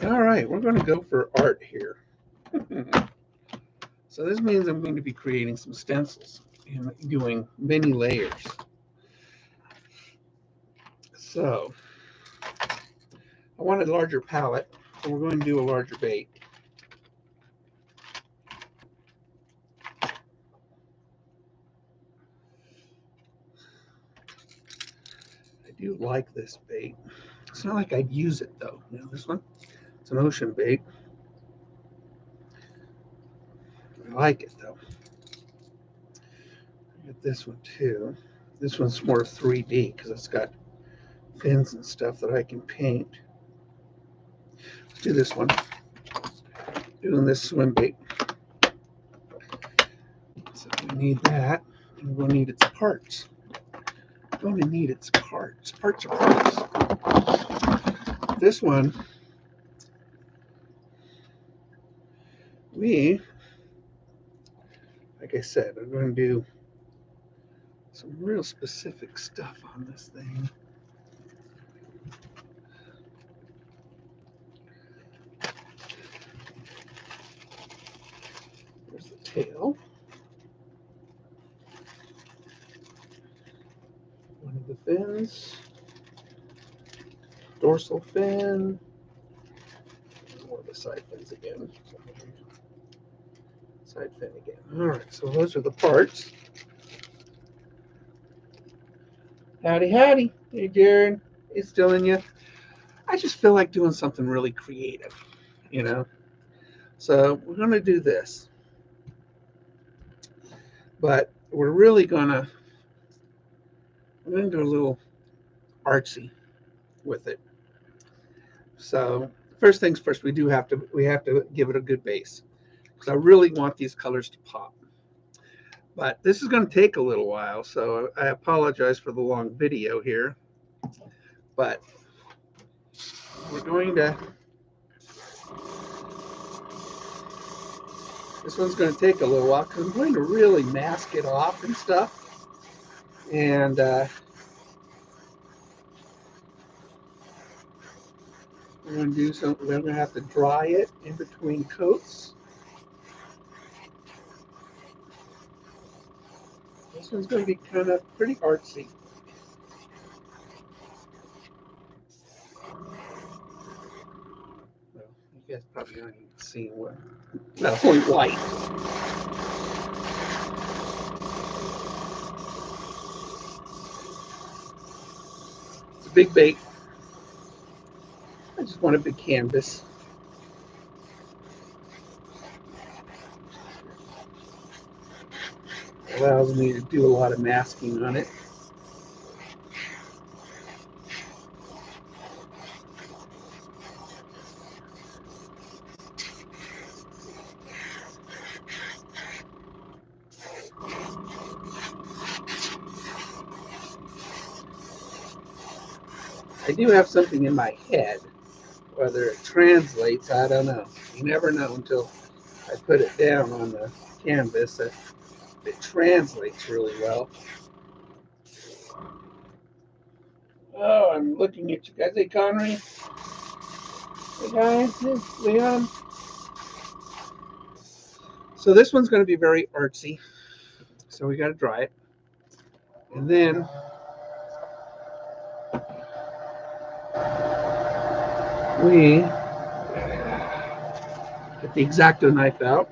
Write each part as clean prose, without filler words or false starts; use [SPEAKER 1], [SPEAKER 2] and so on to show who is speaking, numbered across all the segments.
[SPEAKER 1] All right, we're going to go for art here. So this means I'm going to be creating some stencils and doing many layers. So I wanted a larger palette, so we're going to do a larger bait. I do like this bait. It's not like I'd use it though. You know, this one, it's an ocean bait. I like it though. I get this one too. This one's more 3D because it's got fins and stuff that I can paint. Let's do this one. Doing this swim bait. So we need that, and we'll need its parts. We're going to need its parts. Parts are parts. This one, like I said, I'm going to do some real specific stuff on this thing. There's the tail. One of the fins. Dorsal fin. One of the side fins again. Side fin again. All right, so those are the parts. Howdy, howdy. Hey, Jared. It's still in you. I just feel like doing something really creative, you know? So we're going to do this. But we're really going to do a little artsy with it. So first things first, we have to give it a good base. Because I really want these colors to pop. But this is going to take a little while, so I apologize for the long video here. But we're going to, this one's going to take a little while because I'm going to really mask it off and stuff. And we're going to do some, we're going to have to dry it in between coats. This one's going to be kind of pretty artsy. Well, you guys probably aren't even seeing what, that's only white. It's a big bait. I just want a big canvas. Allows me to do a lot of masking on it. I do have something in my head. Whether it translates, I don't know. You never know until I put it down on the canvas that it translates really well. Oh, I'm looking at you guys. Hey, Connery. Hey, guys. Hey, Leon. So this one's going to be very artsy. So we got to dry it. And then we get the X-Acto knife out.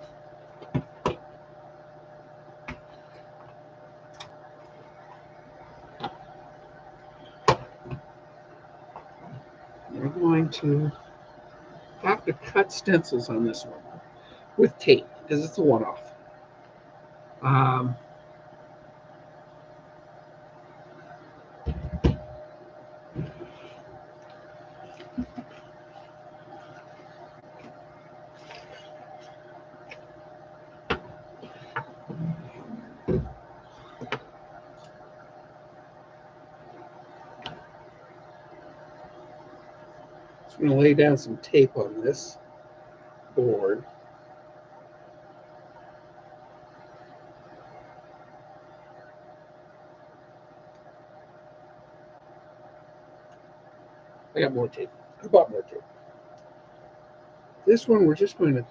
[SPEAKER 1] We're going to have to cut stencils on this one with tape because it's a one-off. I'm going to lay down some tape on this board. I got more tape. I bought more tape. This one, we're just going to,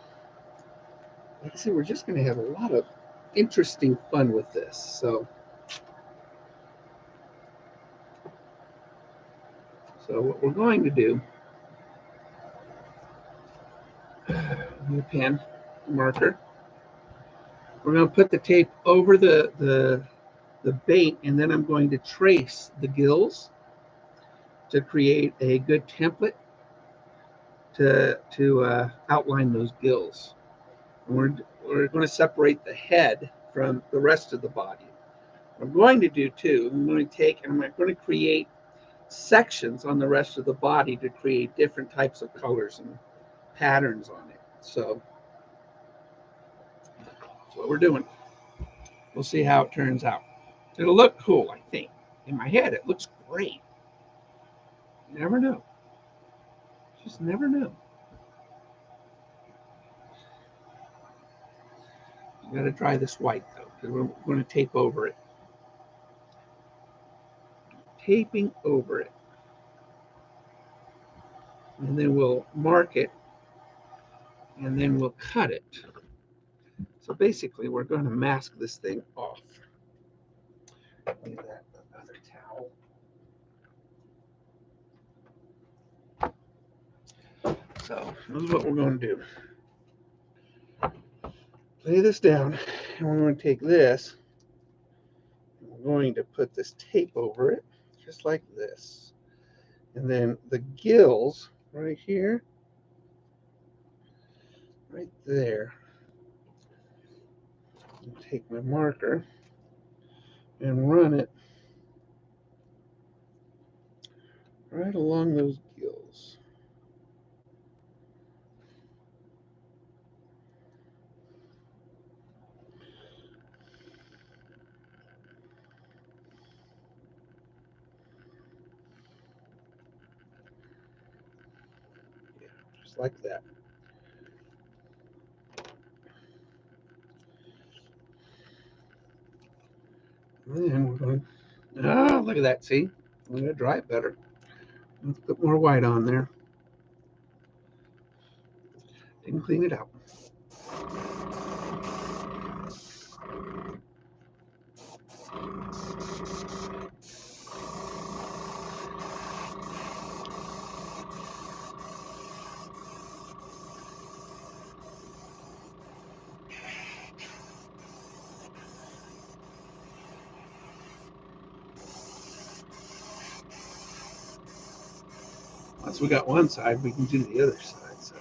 [SPEAKER 1] like I said, we're just going to have a lot of interesting fun with this. So what we're going to do, the pen, marker, we're going to put the tape over the bait, and then I'm going to trace the gills to create a good template to outline those gills. And we're going to separate the head from the rest of the body. What I'm going to do too, I'm going to take and I'm going to create sections on the rest of the body to create different types of colors and patterns on it. So that's what we're doing. We'll see how it turns out. It'll look cool, I think. In my head, it looks great. You never know. Just never know. You got to dry this white though, because we're going to tape over it. Taping over it. And then we'll mark it, and then we'll cut it. So basically, we're going to mask this thing off. Leave that other towel. So this is what we're going to do. Lay this down, and we're going to take this, and we're going to put this tape over it, just like this. And then the gills right here, right there. I'll take my marker and run it right along those gills. Yeah, just like that. And then we're going to, look at that, see? I'm going to dry it better. Let's put more white on there. Didn't clean it out. Once we got one side, we can do the other side. So.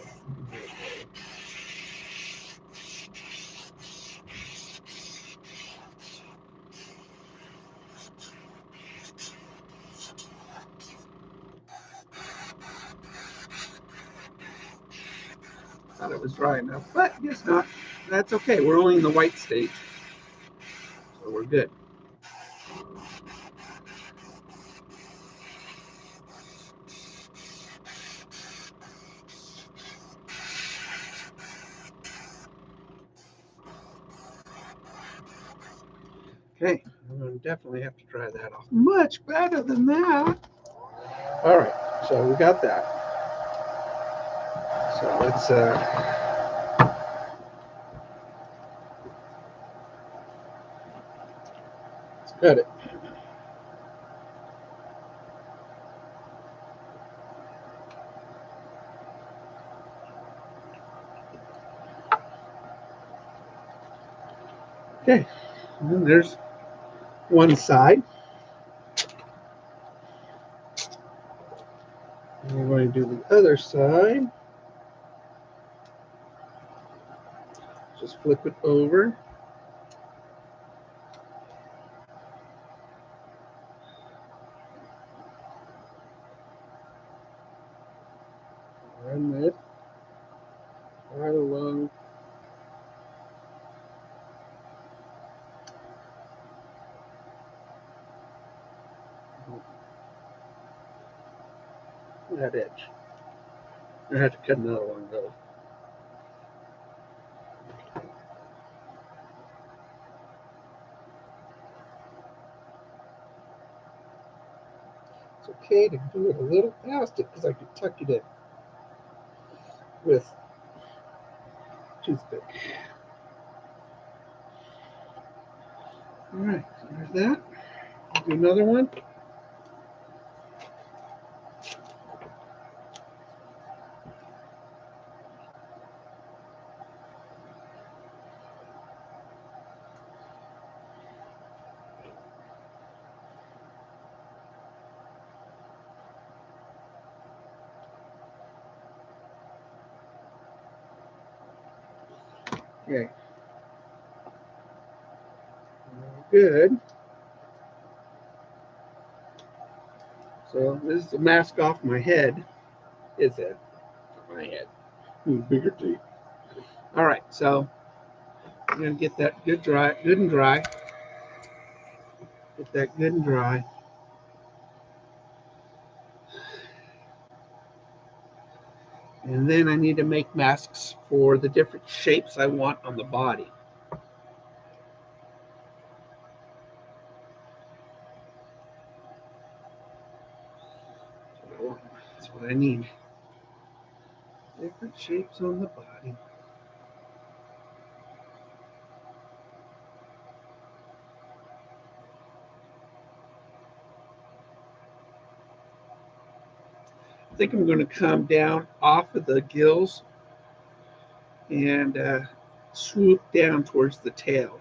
[SPEAKER 1] Thought it was dry enough, but guess not. That's okay. We're only in the white stage, so we're good. Okay, I'm going to definitely have to dry that off. Much better than that. All right, so we got that. So let's cut it. Okay, and then there's one side. And we're going to do the other side. Just flip it over. Run it right along. That edge. I have to cut another one though. It's okay to do it a little past it because I could tuck it in with toothpick. All right, so there's that. Do another one. Okay. Good. So this is the mask off my head. Is it? My head. Bigger teeth. All right, so I'm gonna get that good and dry. Get that good and dry. And then I need to make masks for the different shapes I want on the body. That's what I need. Different shapes on the body. I think I'm going to come down off of the gills and swoop down towards the tail,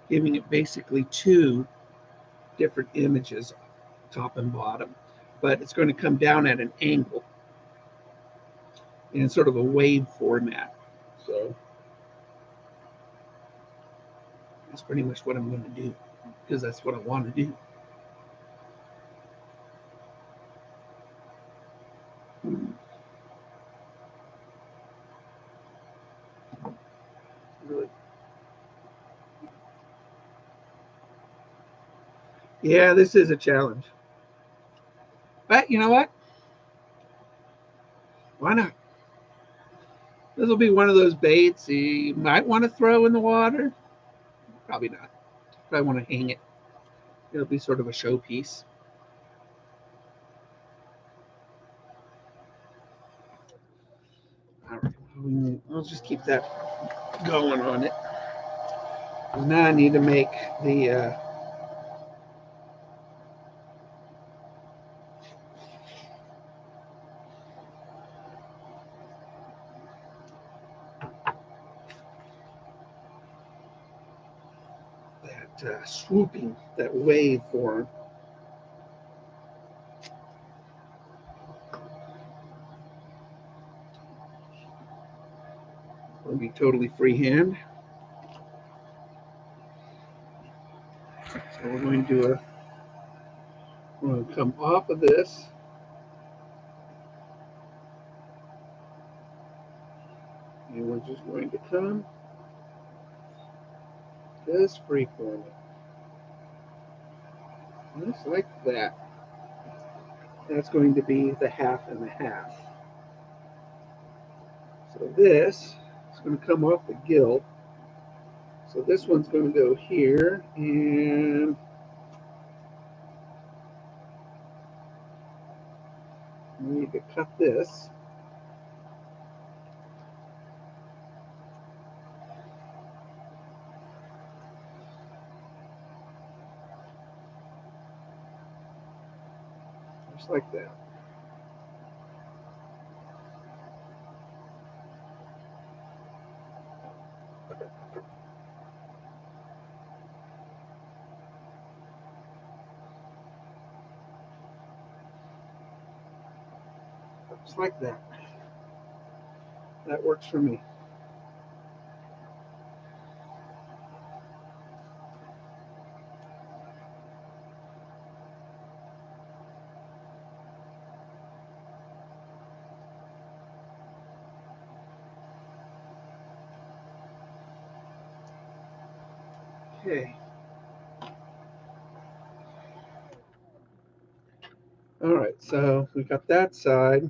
[SPEAKER 1] giving it basically two different images, top and bottom. But it's going to come down at an angle in sort of a wave format. So that's pretty much what I'm going to do because that's what I want to do. Really. Yeah, this is a challenge. But you know what? Why not? This will be one of those baits you might want to throw in the water. Probably not. Probably want to hang it. It'll be sort of a showpiece. All right. I'll just keep that going on it. Now I need to make the swooping, that wave form. It'll be totally freehand. So we're going to come off of this. And we're just going to come just freeform it. Just like that. That's going to be the half and the half. So this is going to come off the gill. So this one's going to go here, and we need to cut this. Just like that. Just like that. That works for me. Okay. All right, so we got that side.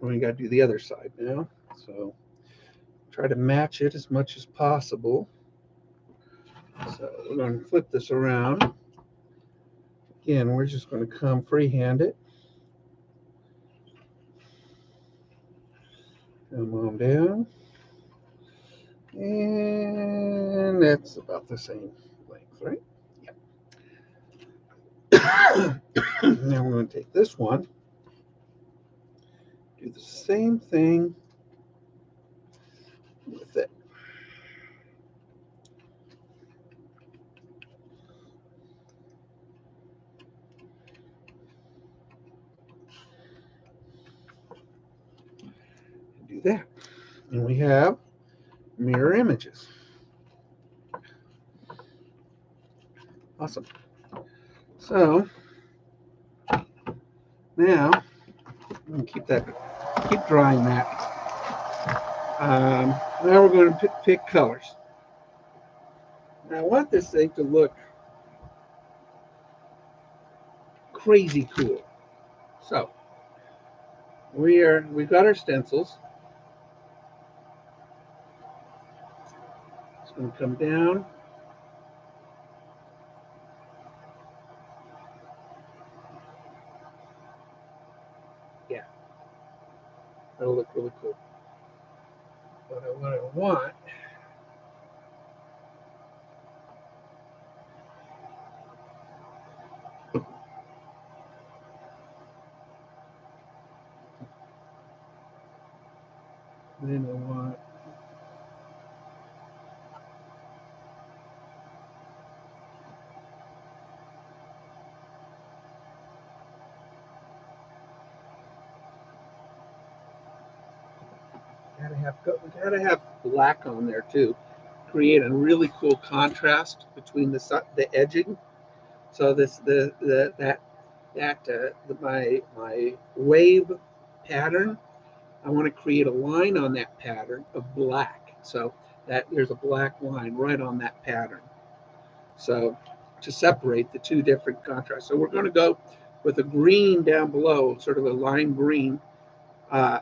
[SPEAKER 1] We got to do the other side now. So try to match it as much as possible. So we're going to flip this around. Again, we're just going to come freehand it. Come on down. And that's about the same length, right? Yep. Now we're going to take this one, do the same thing with it. Do that. And we have mirror images. Awesome. So now I'm going to keep drying that. Now we're going to pick colors. Now I want this thing to look crazy cool. So we've got our stencils. It's going to come down. Yeah, that'll look really cool. But what I want then I want gotta have black on there too. Create a really cool contrast between the edging. So my wave pattern, I want to create a line on that pattern of black. So that there's a black line right on that pattern. So to separate the two different contrasts. So we're going to go with a green down below, sort of a lime green,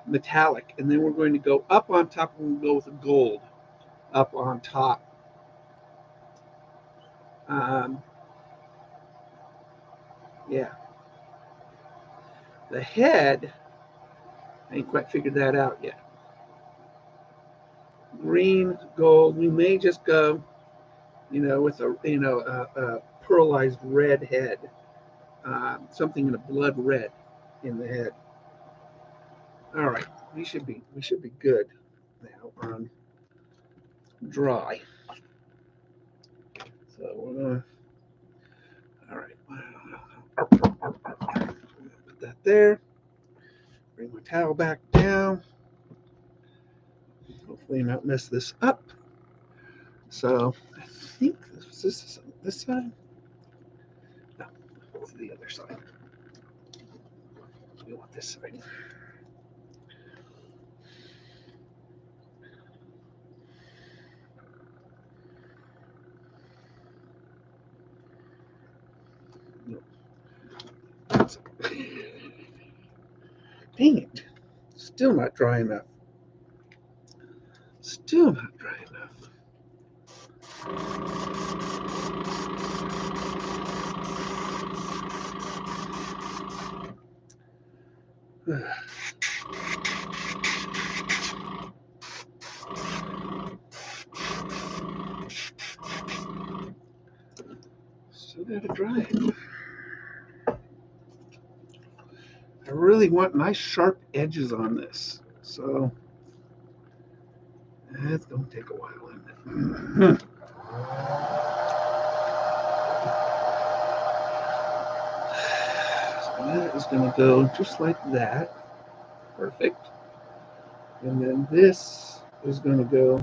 [SPEAKER 1] metallic, and then we're going to go up on top, and we'll go with a gold up on top. Yeah. The head, I ain't quite figured that out yet. Green, gold. We may just go, with a pearlized red head, something in a blood red in the head. All right, we should be good now on dry. So we're gonna. All right. Put that there. Bring my towel back down. Hopefully not mess this up. So I think this is this side. No, it's the other side. We want this side. No. Dang it. Still not dry enough. Still not dry enough. Still gotta dry it. I really want nice sharp edges on this. So that's gonna take a while, isn't it? So that is gonna go just like that. Perfect. And then this is gonna go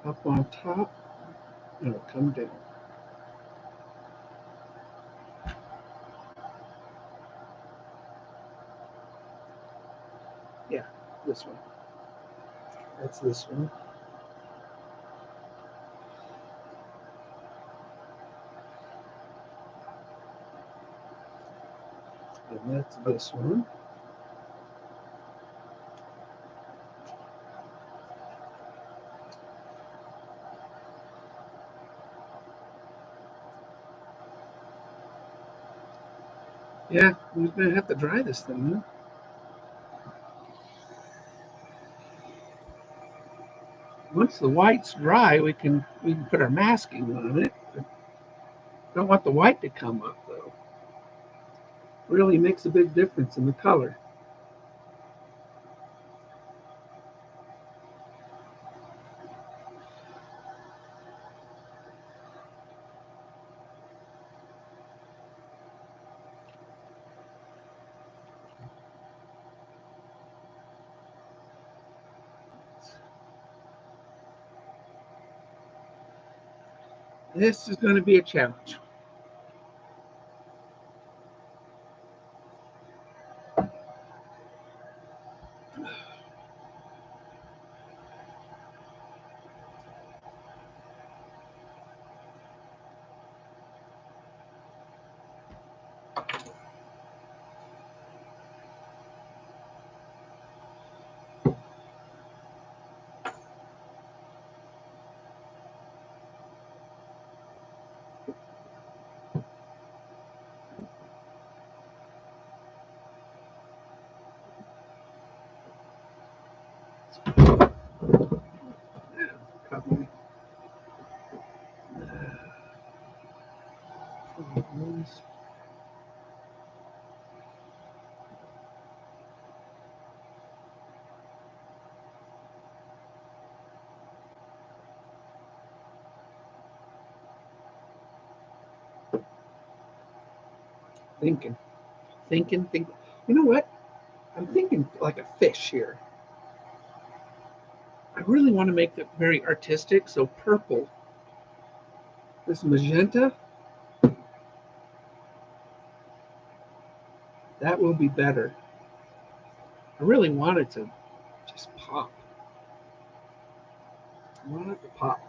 [SPEAKER 1] up on top and it'll come down. Yeah, this one. That's this one. And that's this one. Yeah, we're gonna have to dry this thing, huh? Once the white's dry, we can put our masking on it. Don't want the white to come up though. Really makes a big difference in the color. This is going to be a challenge. Probably. Thinking, thinking. You know what? I'm thinking like a fish here. I really want to make it very artistic, so purple. This magenta, that will be better. I really want it to just pop. I want it to pop.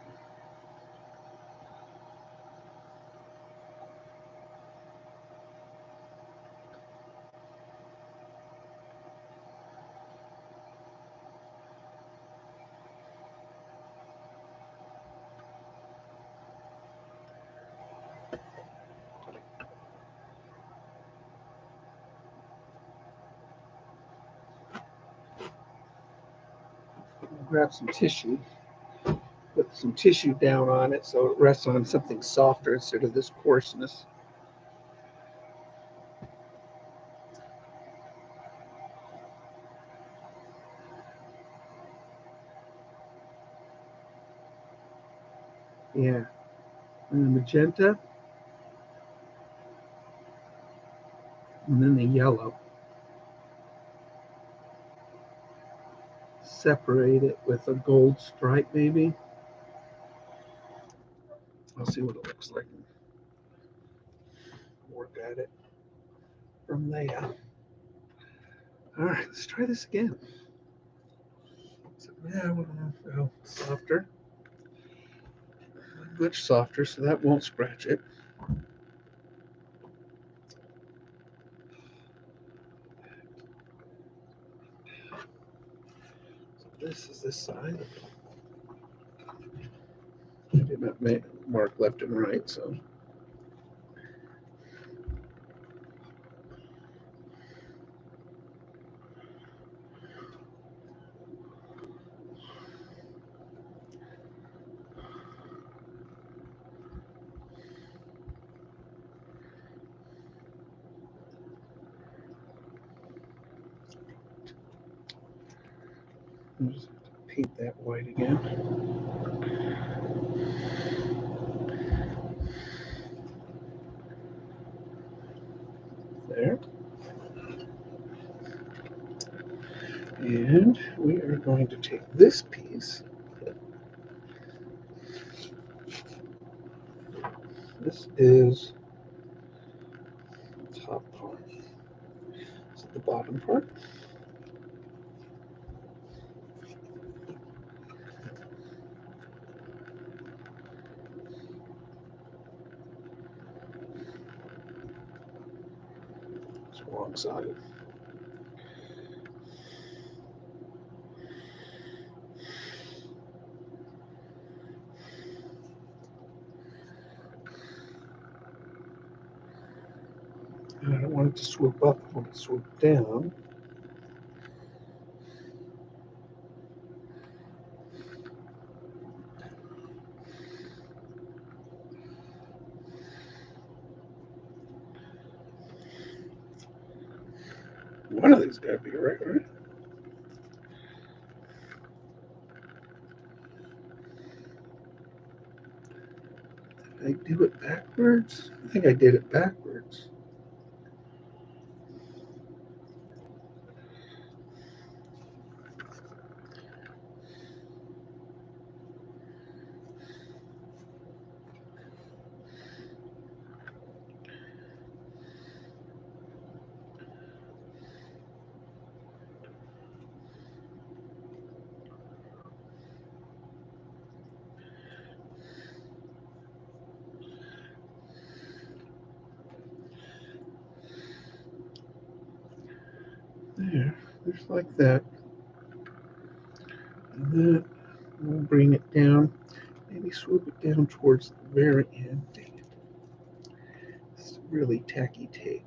[SPEAKER 1] Grab some tissue, put some tissue down on it so it rests on something softer instead of this coarseness. Yeah, and the magenta, and then the yellow. Separate it with a gold stripe, maybe. I'll see what it looks like. Work at it from there. All right, let's try this again. So, yeah, we'll go softer, much softer, so that won't scratch it. So this is this side. I did not make mark left and right, so I'll just paint that white again. There. And we are going to take this piece. This is the top part. This is the bottom part. It's wrong side. And I don't want it to swoop up, I want it to swoop down. One of these got to be right, right? Did I do it backwards? I think I did it backwards. There, just like that. And then we'll bring it down, maybe swoop it down towards the very end. Dang it. It's really tacky tape.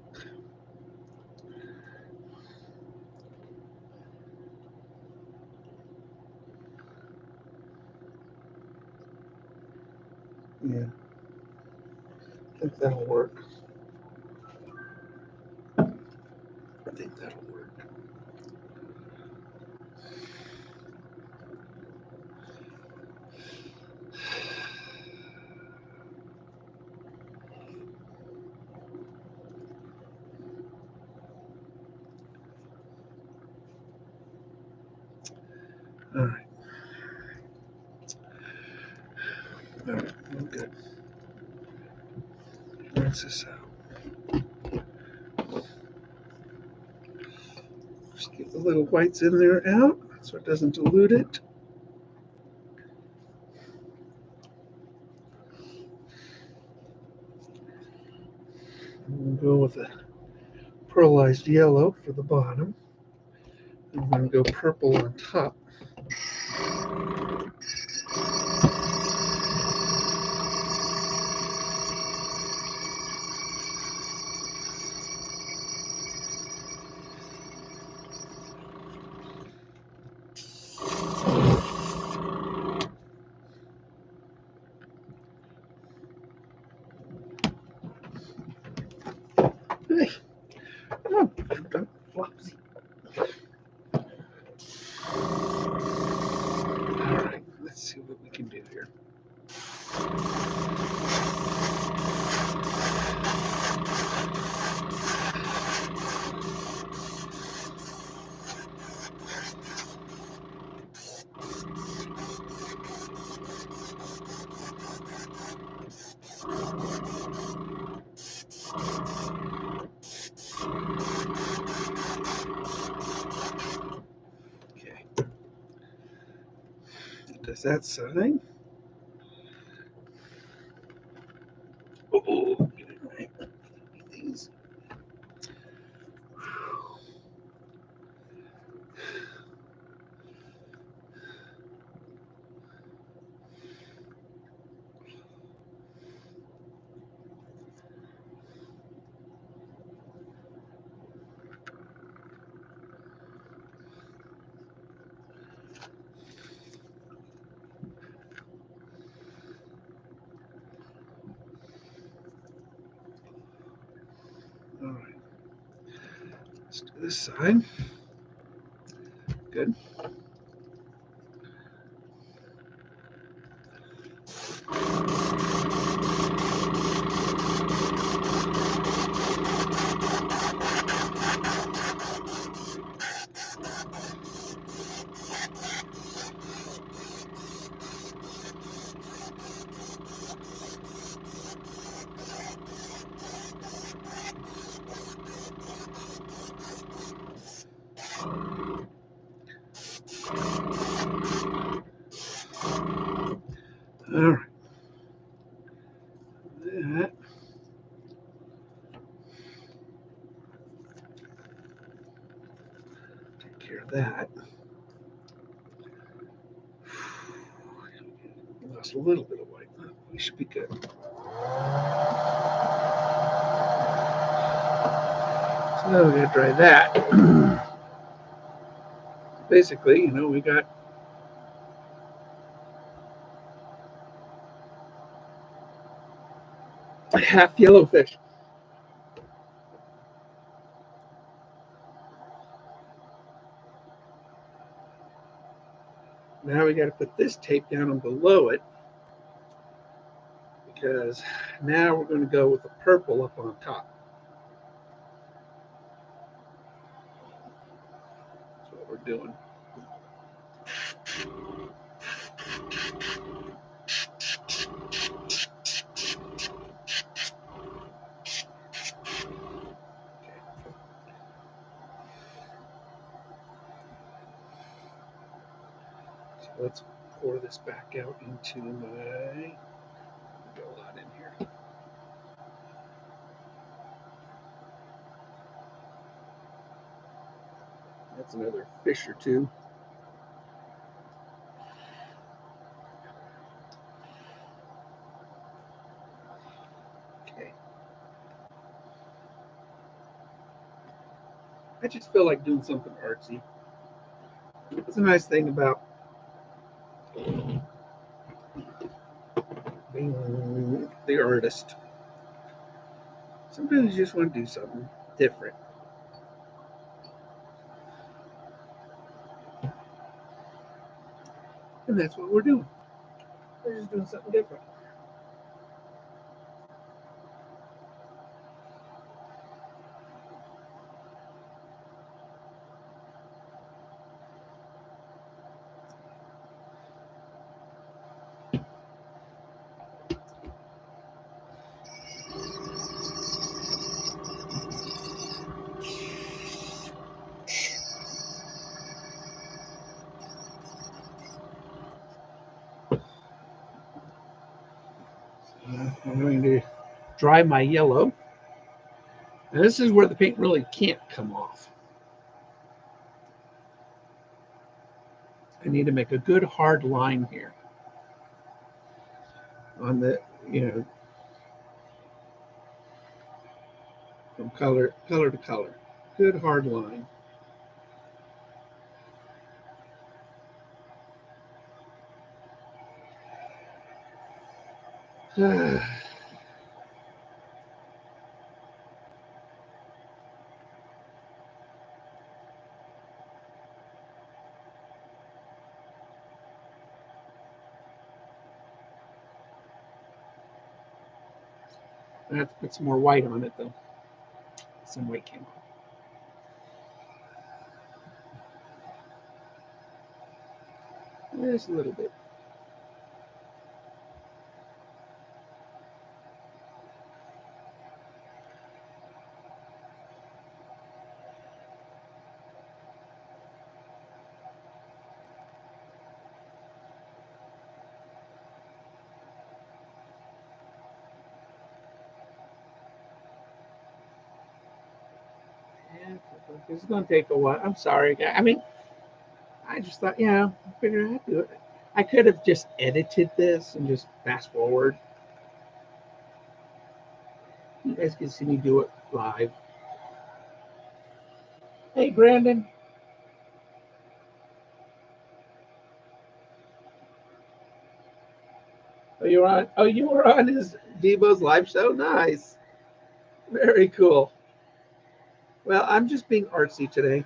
[SPEAKER 1] Yeah, I think that'll work. I think that'll work. All right. All right, I'm good. Rinse this out. Just get the little whites in there out so it doesn't dilute it. And we'll go with a pearlized yellow for the bottom. I'm going to go purple on top. Hey, come on, don't flopsy. All right, let's see what we can do here. Okay. Does that sign? Oh, get it right. These. All right. Let's do this side. Good. All right. That. Take care of that. Lost a little bit of white. We should be good. So we gotta dry that. Basically, you know, we got half yellowfish. Now we got to put this tape down and below it because now we're going to go with the purple up on top. That's what we're doing. So let's pour this back out into my. Got a lot in here. That's another fish or two. Okay. I just feel like doing something artsy. It's a nice thing about being the artist. Sometimes you just want to do something different. And that's what we're doing. We're just doing something different. I'm going to dry my yellow. And this is where the paint really can't come off. I need to make a good hard line here on the, you know, from color to color. Good hard line. I have to put some more white on it though. Some white came on. Just a little bit. Yeah, it's going to take a while. I'm sorry, guys. I mean, I just thought, yeah, I figured I'd do it. I could have just edited this and just fast forward. You guys can see me do it live. Hey, Brandon. Oh, you were on. Oh, you were on his Debo's live show. Nice. Very cool. Well, I'm just being artsy today.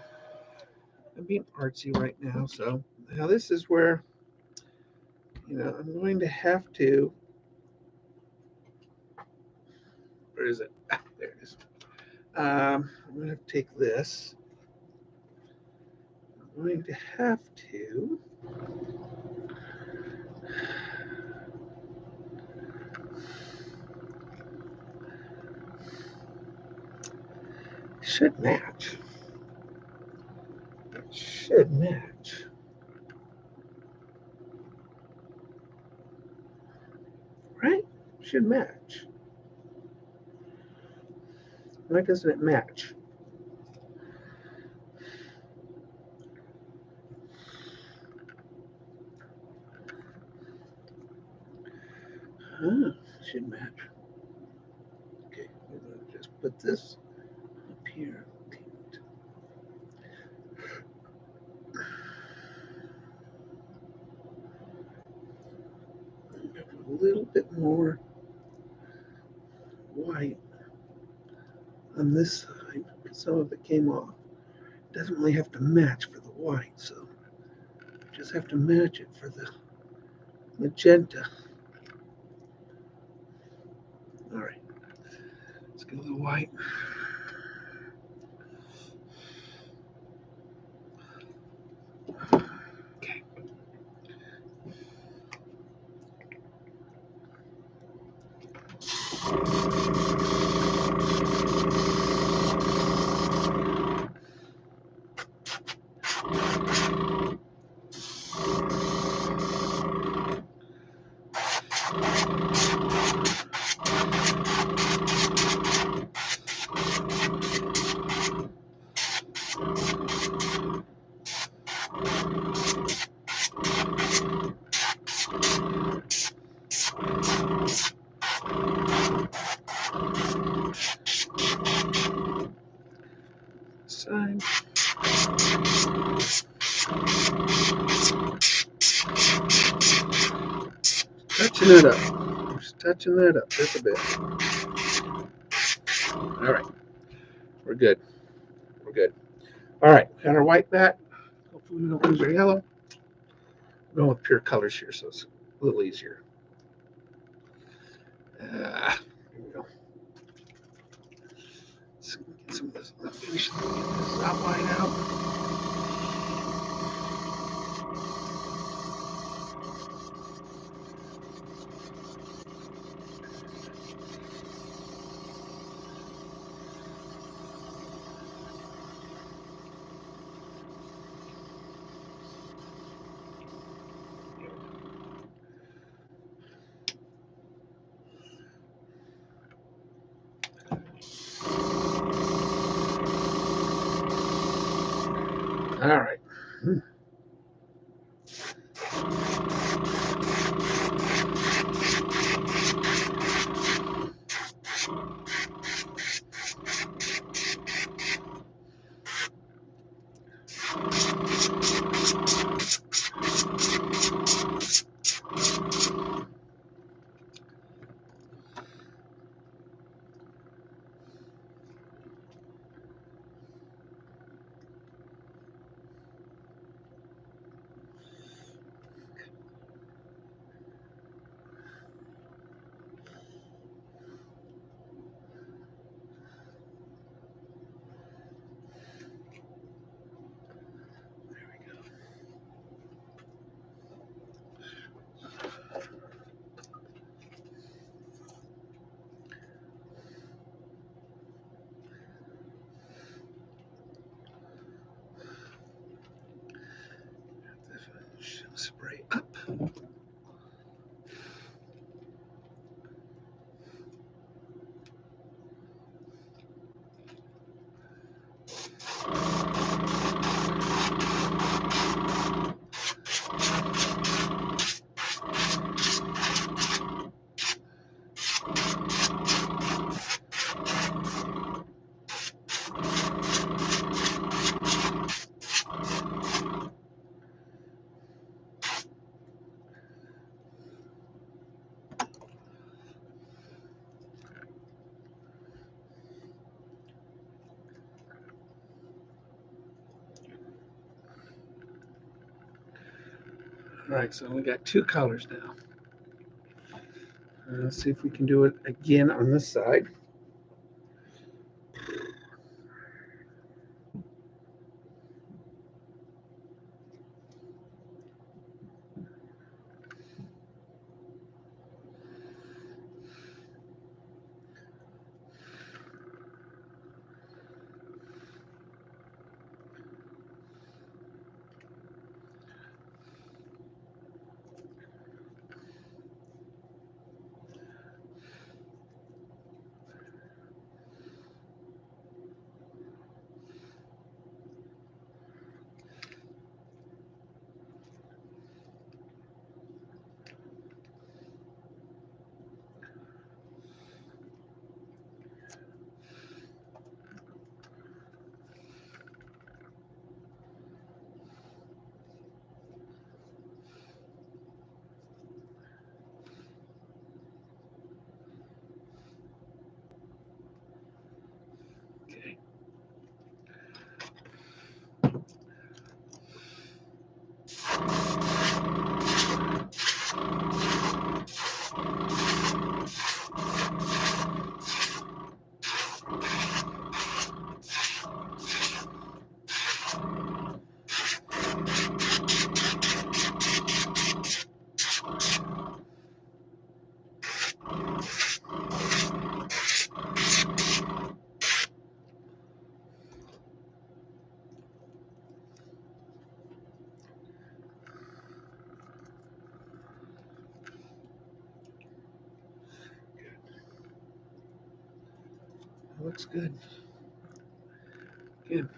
[SPEAKER 1] I'm being artsy right now. So now this is where, you know, I'm going to have to. Where is it? Ah, there it is. I'm going to have to take this. I'm going to have to. Should match. It should match. Right? Should match. Why doesn't it match? Huh, should match. Okay, we're going to just put this up here. a little bit more white on this side. Some of it came off. It doesn't really have to match for the white, so you just have to match it for the magenta. All right, let's get a little white. Okay. Side. Touching it up. Just touching that up just a bit. All right. We're good. We're good. All right. Got our white back. Hopefully we don't lose our yellow. We're going with pure colors here, so it's a little easier. Here we go. Let's get some of this. Finish this outline out. All right. Spray up. All right, so we got two colors now. Let's see if we can do it again on this side. looks good. Good.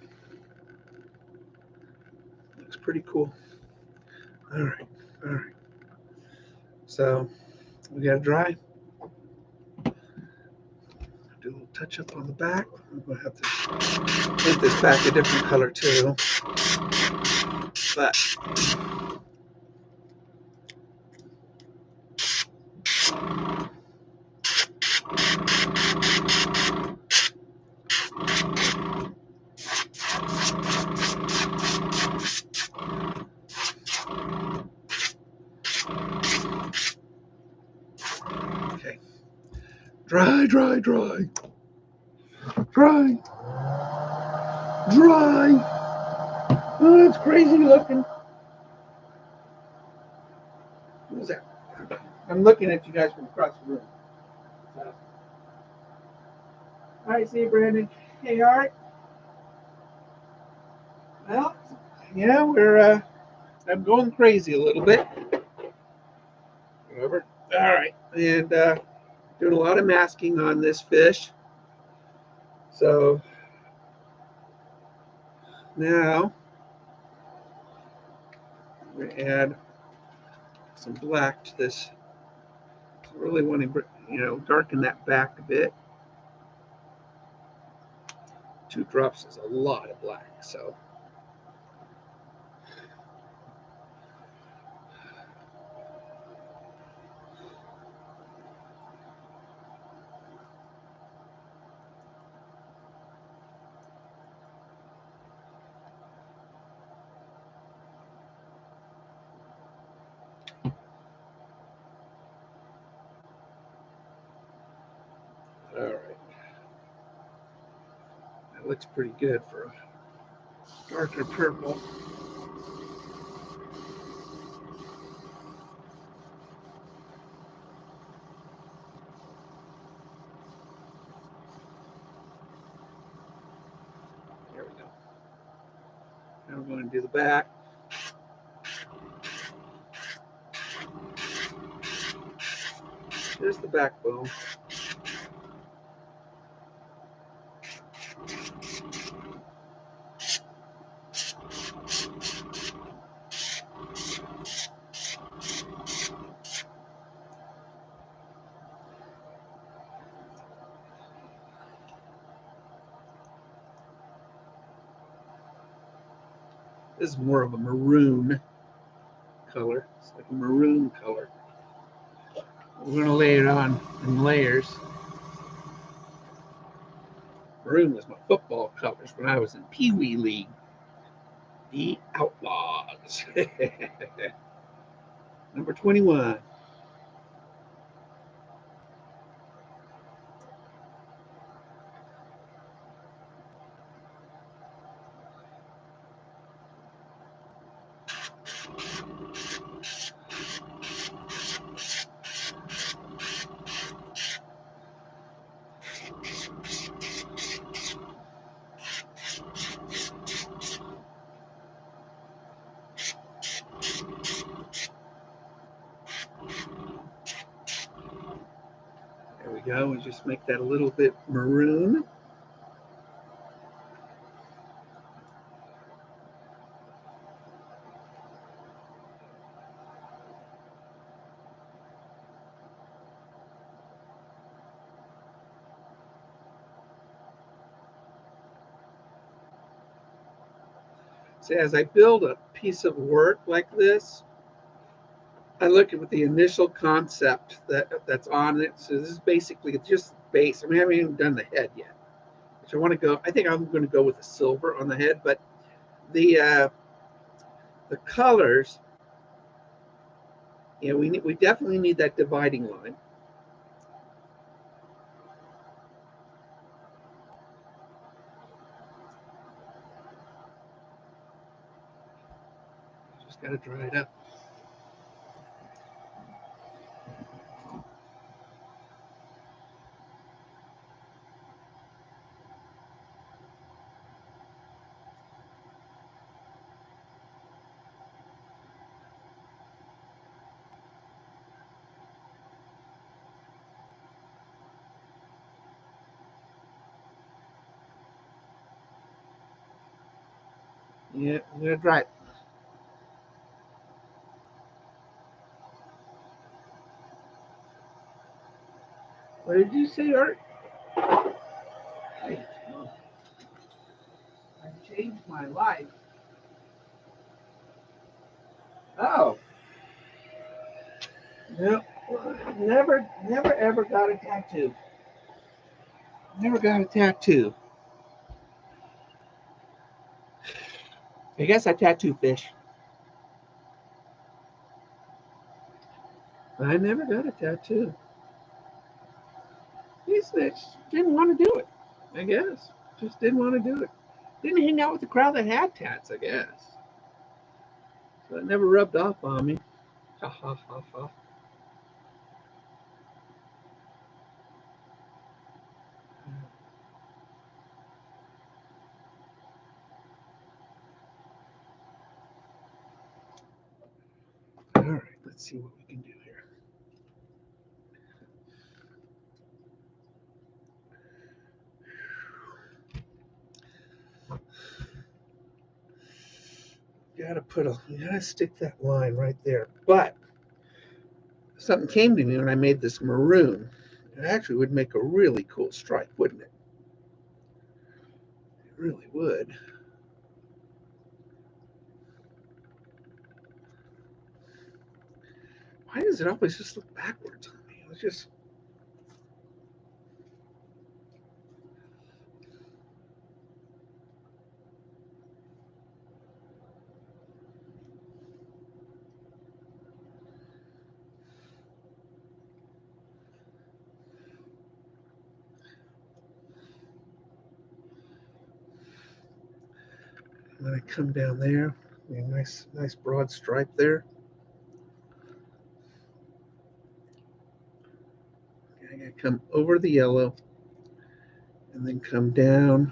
[SPEAKER 1] Looks pretty cool. All right. All right. So we got to dry. Do a little touch up on the back. I'm going to have to paint this back a different color too. But okay. Dry, dry, dry. Dry. Dry. Oh, it's crazy looking. Who's that? I'm looking at you guys from across the room. So. All right, see you, Brandon. Hey, all right. Well, yeah, I'm going crazy a little bit. Whatever. All right, and doing a lot of masking on this fish. So now we add some black to this. I really want to, darken that back a bit. 2 drops is a lot of black, so. All right. That looks pretty good for a darker purple. There we go. Now we're going to do the back. Here's the backbone. This is more of a maroon color. It's like a maroon color. We're going to lay it on in layers. Maroon was my football colors when I was in Pee Wee League. The Outlaws. Number 21. There we go. We just make that a little bit maroon. So as I build a piece of work like this, I look at the initial concept that's on it. So this is basically just base. I mean, I haven't even done the head yet. Which I want to go. I think I'm going to go with a silver on the head, but the colors, we definitely need that dividing line. Just got to dry it up. Yeah, I'm gonna try it. What did you say, Art? Hey, I changed my life. Oh, no, never ever got a tattoo. Never got a tattoo. I guess I tattoo fish. I never got a tattoo. These just didn't want to do it. I guess just didn't want to do it. Didn't hang out with the crowd that had tats. I guess so. It never rubbed off on me. Ha ha ha ha. All right, let's see what we can do here. You gotta stick that line right there. But something came to me when I made this maroon. It actually would make a really cool stripe, wouldn't it? It really would. Why does it always just look backwards on me? It's just when I come down there, a nice broad stripe there. I gotta come over the yellow and then come down.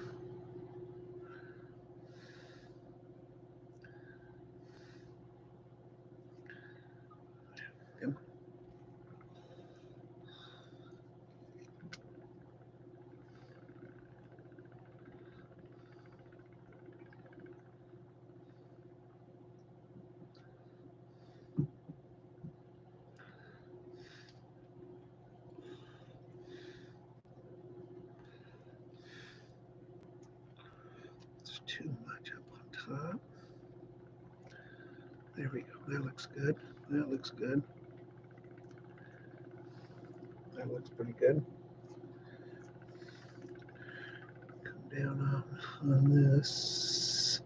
[SPEAKER 1] It's too much up on top. There we go. That looks good. That looks good. That looks pretty good. Come down on this.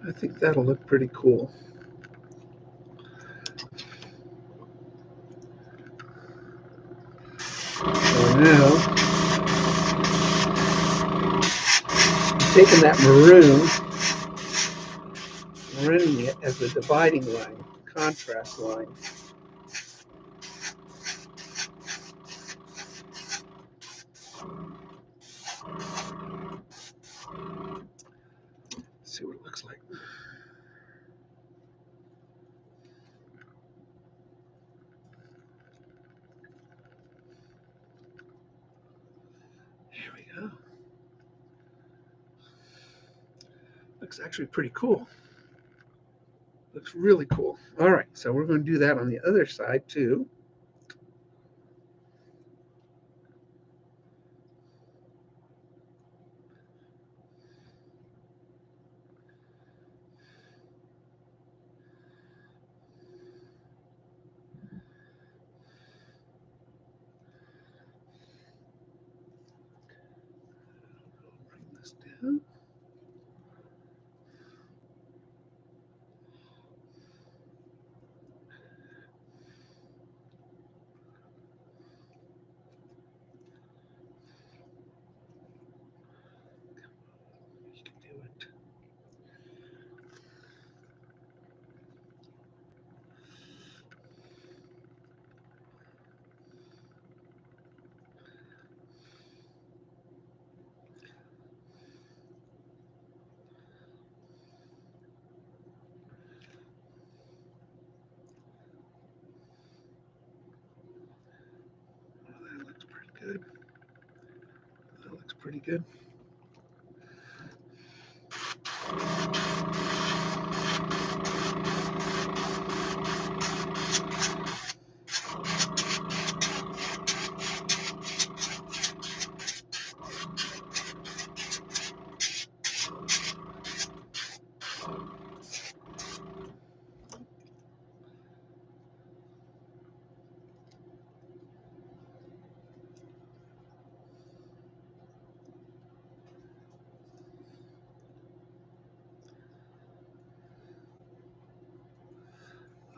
[SPEAKER 1] I think that'll look pretty cool. So now, I'm taking that marooning it as a dividing line, contrast line. Let's see what it looks like. There we go. Looks actually pretty cool. Looks really cool. All right, so we're going to do that on the other side too. Bring this down. You can do it. good.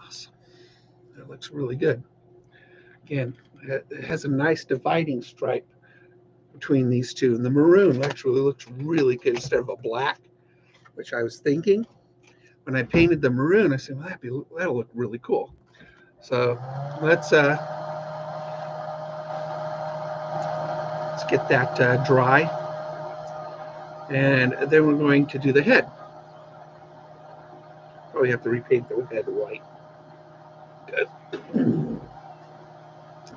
[SPEAKER 1] Awesome. That looks really good. Again, it has a nice dividing stripe between these two. And the maroon actually looks really good instead of a black, which I was thinking. When I painted the maroon, I said, well, that'll look really cool. So let's get that dry. And then we're going to do the head. Probably have to repaint the head white. Good.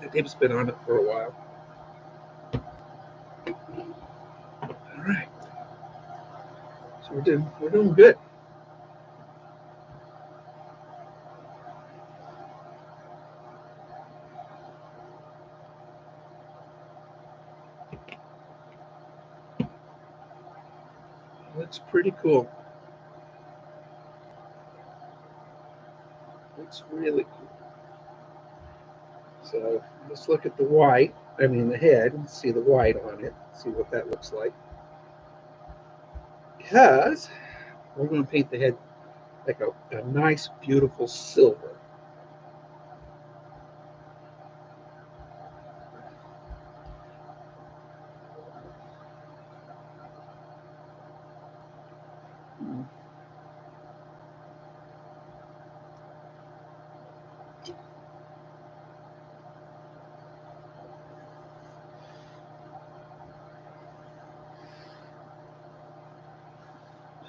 [SPEAKER 1] The tape's been on it for a while. All right. So we're doing good. Looks pretty cool. Looks really cool. So let's look at the white. I mean the head, and see the white on it. See what that looks like. Because we're going to paint the head like a nice, beautiful silver.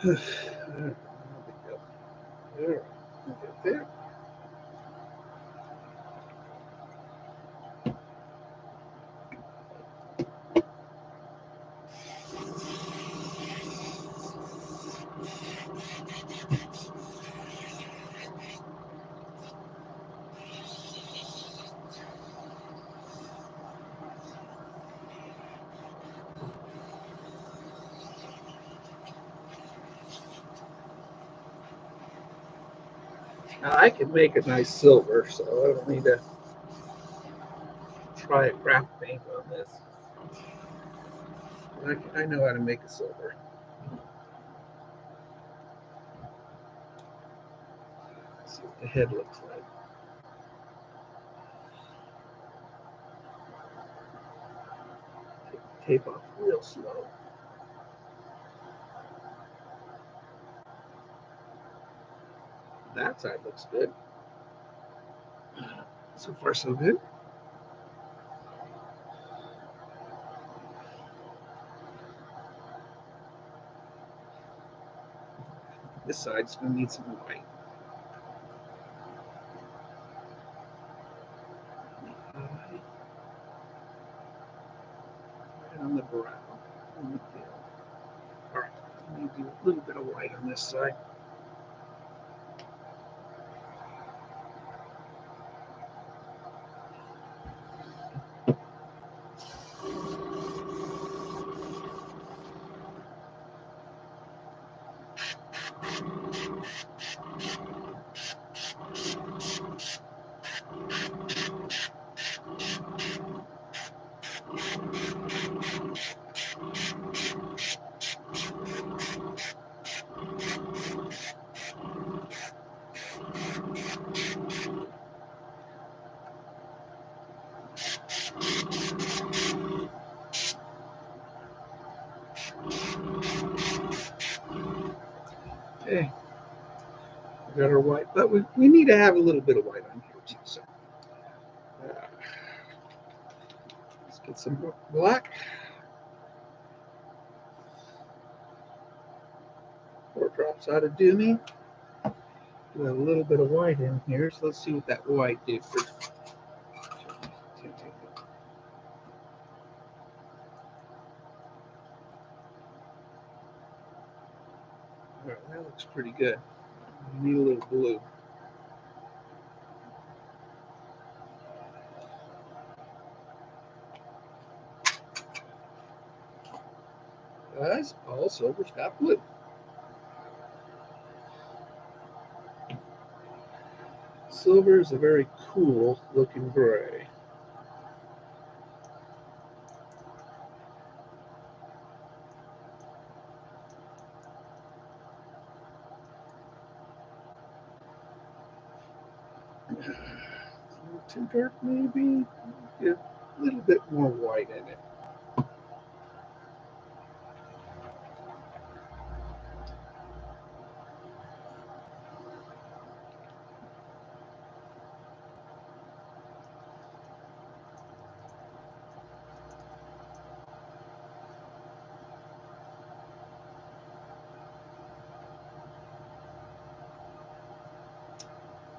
[SPEAKER 1] There. There. Now I can make a nice silver, so I don't need to try a craft paint on this. I know how to make a silver. Let's see what the head looks like. Take the tape off real slow. That side looks good. So far, so good. This side's going to need some white. Right on the brow. On the tail. All right, let me do a little bit of white on this side. Okay, we got our white, but we need to have a little bit of white on here too. So let's get some black. 4 drops out of Doomy. Do a little bit of white in here, so let's see what that white did for. right, that looks pretty good. Need a little blue. Guys, all silver's got blue. Silver is a very cool looking gray. A little too dark, maybe. Get a little bit more white in it.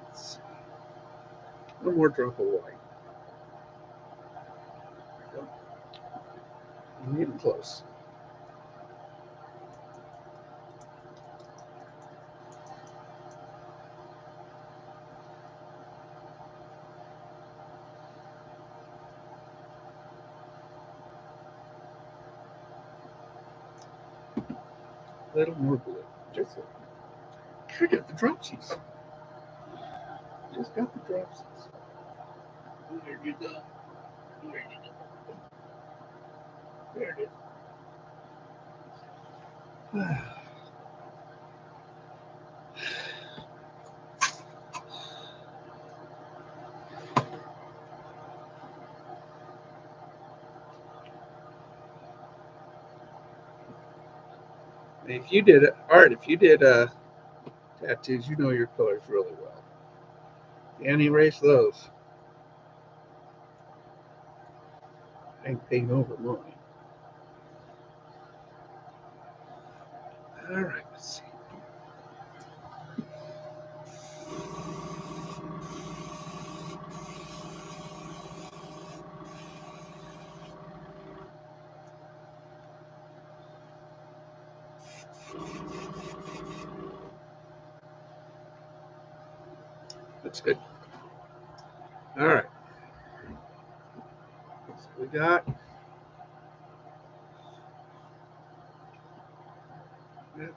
[SPEAKER 1] Let's see. One more drop of white. I'm getting close. A little more blue. Just a, I got the dropsies. Just got the dropsies. There you go. There you go. There it is. If you did art, if you did tattoos, you know your colors really well. Can't erase those. I ain't paint over mine. All right, let's see. That's good. All right. So we got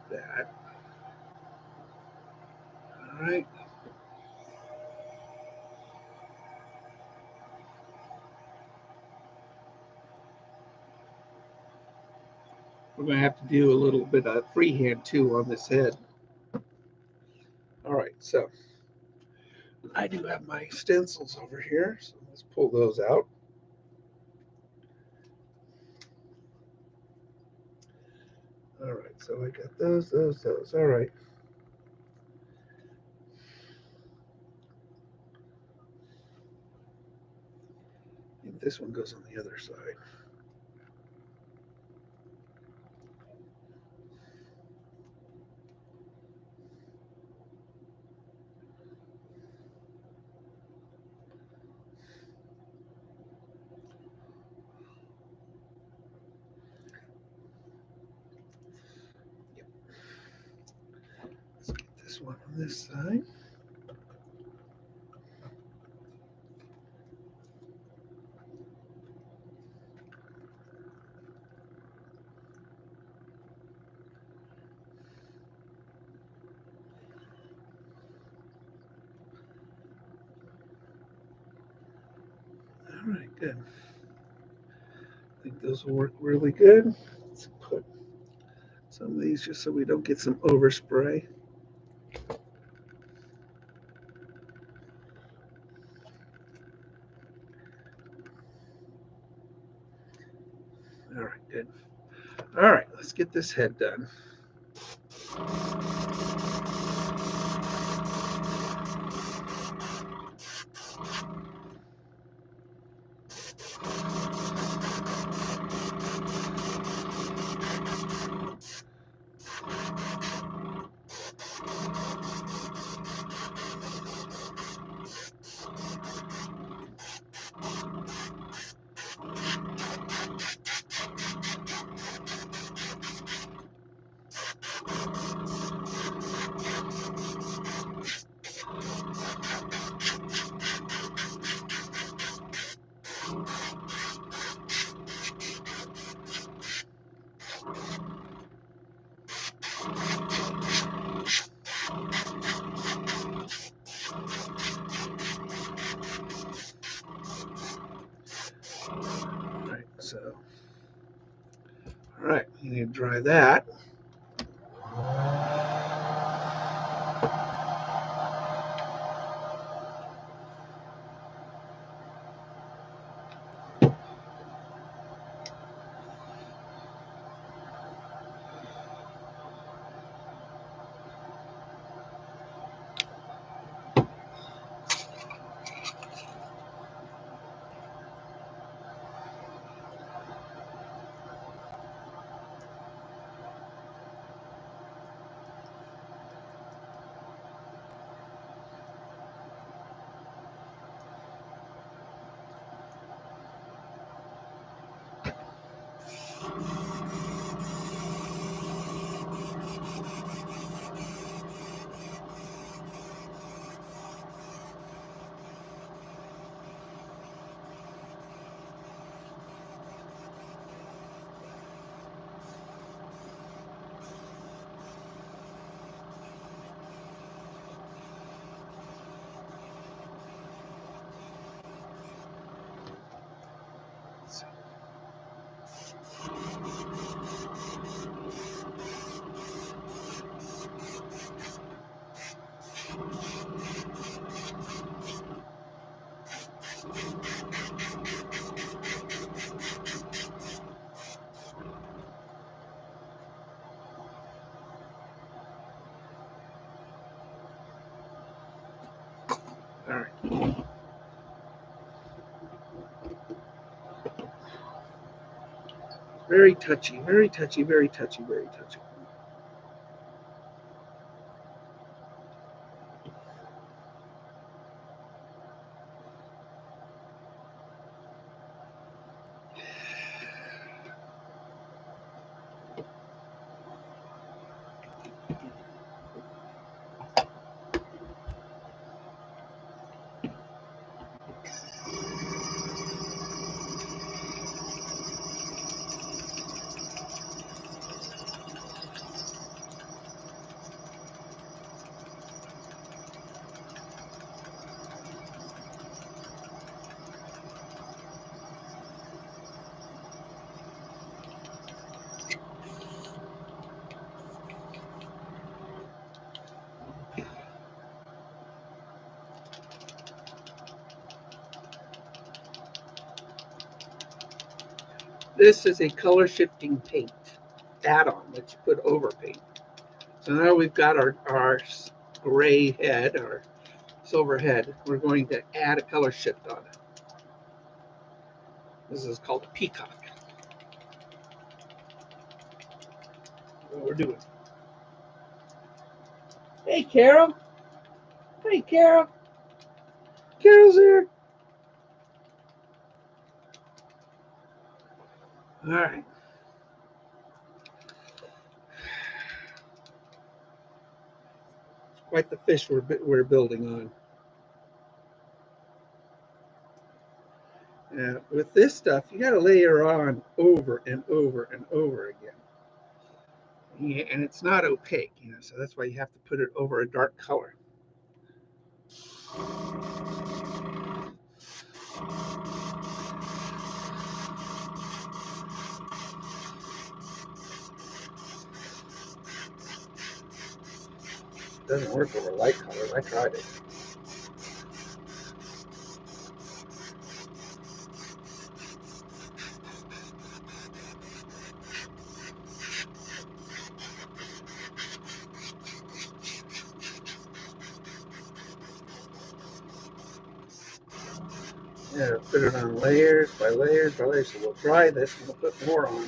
[SPEAKER 1] that. All right. We're going to have to do a little bit of freehand too on this head. All right, so I do have my stencils over here, so let's pull those out. All right, so I got those. All right. I think this one goes on the other side. Yep. Let's get this one on this side. All right, good. I think those will work really good. Let's put some of these just so we don't get some overspray. All right, good. All right, let's get this head done. Right, so, all right, you need to dry that. All right. Very touchy, very touchy, very touchy, very touchy. This is a color shifting paint add-on that you put over paint. So now we've got our gray head, our silver head. We're going to add a color shift on it. This is called a peacock. What we're doing. Hey, Carol. Hey, Carol. Carol's here. All right. Quite the fish we're building on. Now, with this stuff, you got to layer on over and over and over again. Yeah, and it's not opaque, so that's why you have to put it over a dark color. It doesn't work over light colors. I tried it. Yeah, put it on layers by layers by layers. So we'll dry this and we'll put more on.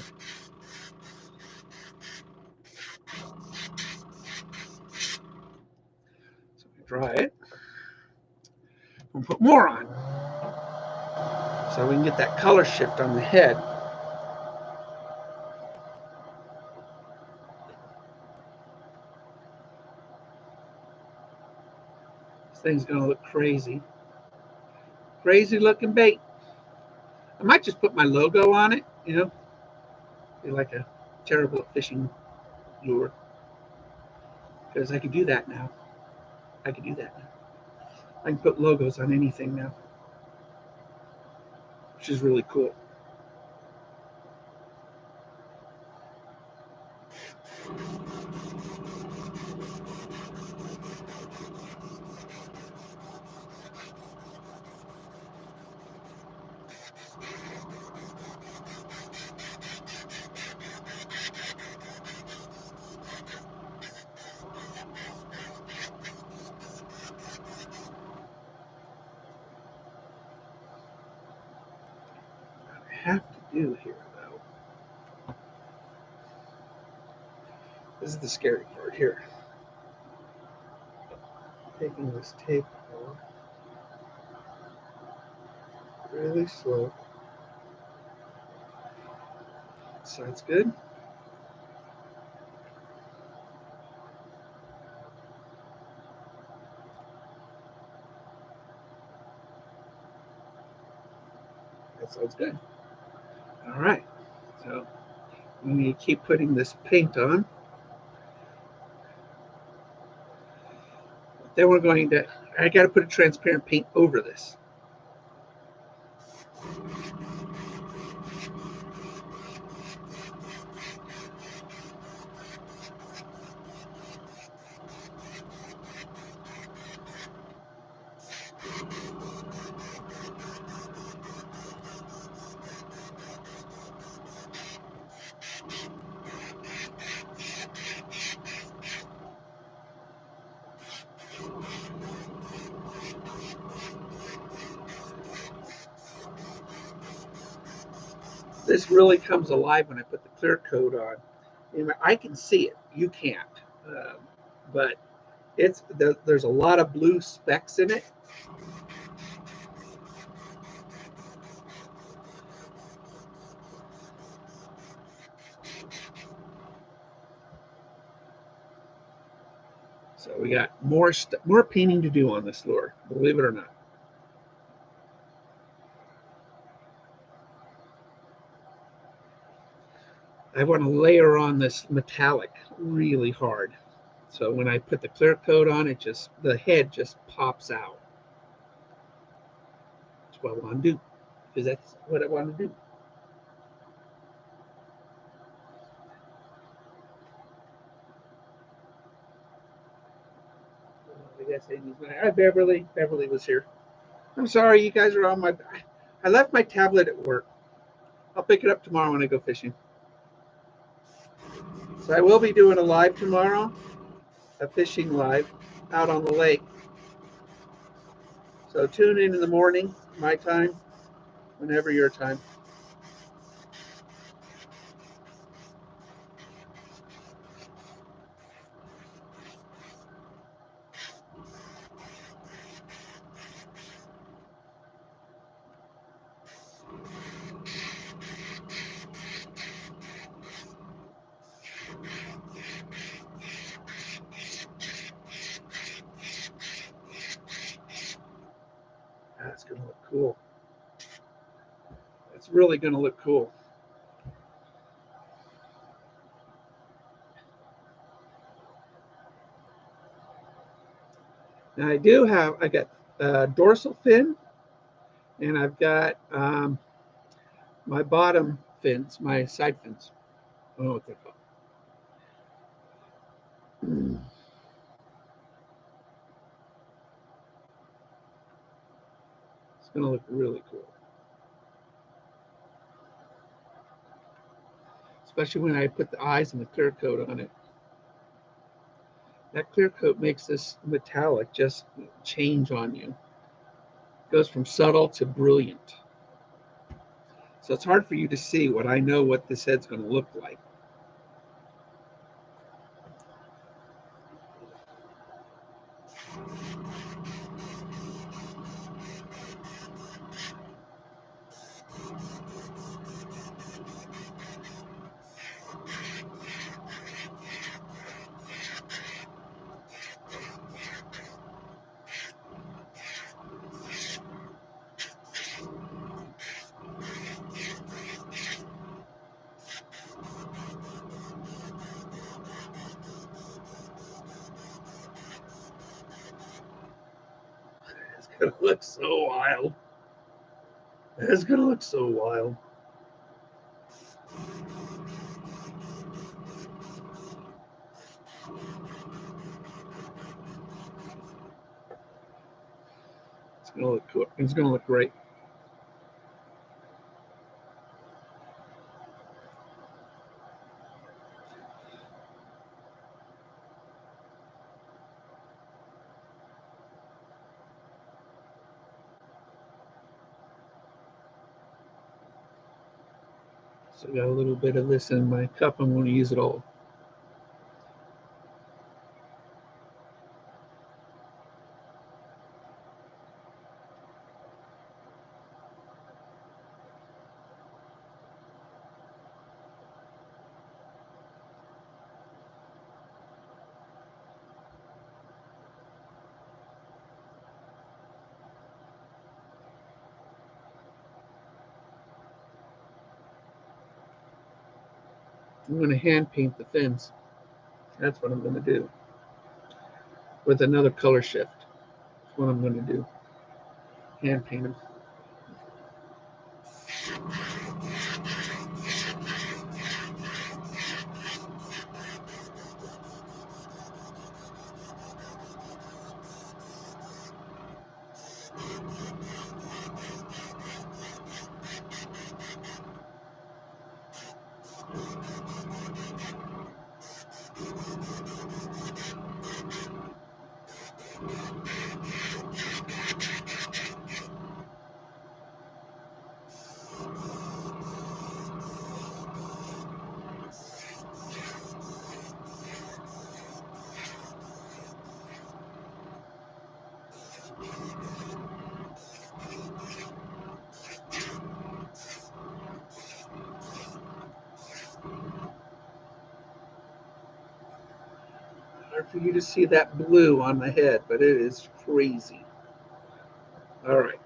[SPEAKER 1] So we dry it. We'll put more on. So we can get that color shift on the head. This thing's gonna look crazy. Crazy looking bait. I might just put my logo on it, you know, be like a terrible fishing lure, because I can do that now. I can do that now. I can put logos on anything now, which is really cool. What I have to do here, though, this is the scary part here. Taking this tape off really slow. Sounds good. That sounds good. All right. So we need to keep putting this paint on. Then we're going to, I got to put a transparent paint over this. This really comes alive when I put the clear coat on. And I can see it. You can't. Um, but there's a lot of blue specks in it. So we got more painting to do on this lure, believe it or not. I want to layer on this metallic really hard. So when I put the clear coat on, the head just pops out. That's what I want to do, because that's what I want to do. I guess Amy's my. Beverly. Beverly was here. I'm sorry, you guys are on my. I left my tablet at work. I'll pick it up tomorrow when I go fishing. So I will be doing a live tomorrow, a fishing live out on the lake. So tune in the morning, my time, whenever your time. That's going to look cool. It's really going to look cool. Now I got dorsal fin, and I've got my bottom fins, my side fins. I don't know what they're called. It's going to look really cool. Especially when I put the eyes and the clear coat on it. That clear coat makes this metallic just change on you. It goes from subtle to brilliant. So it's hard for you to see what I know what this head's going to look like. gonna look so wild. It's gonna look so wild. It's gonna look cool. It's gonna look great. So I got a little bit of this in my cup. I'm going to use it all. I'm going to hand paint the fins. That's what I'm going to do. With another color shift. That's what I'm going to do. Hand paint them. Hard for you to see that blue on the head, but it is crazy. All right.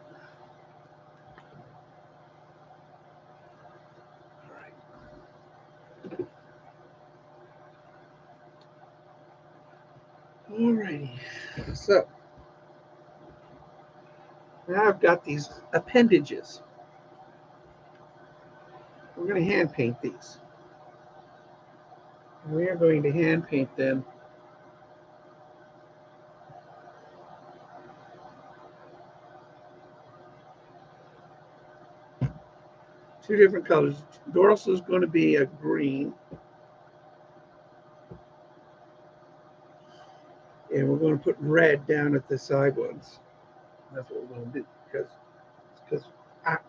[SPEAKER 1] All righty. So now I've got these appendages. We're going to hand paint these. We are going to hand paint them two different colors. Dorsal is going to be a green. And we're going to put red down at the side ones. That's what we're going to do because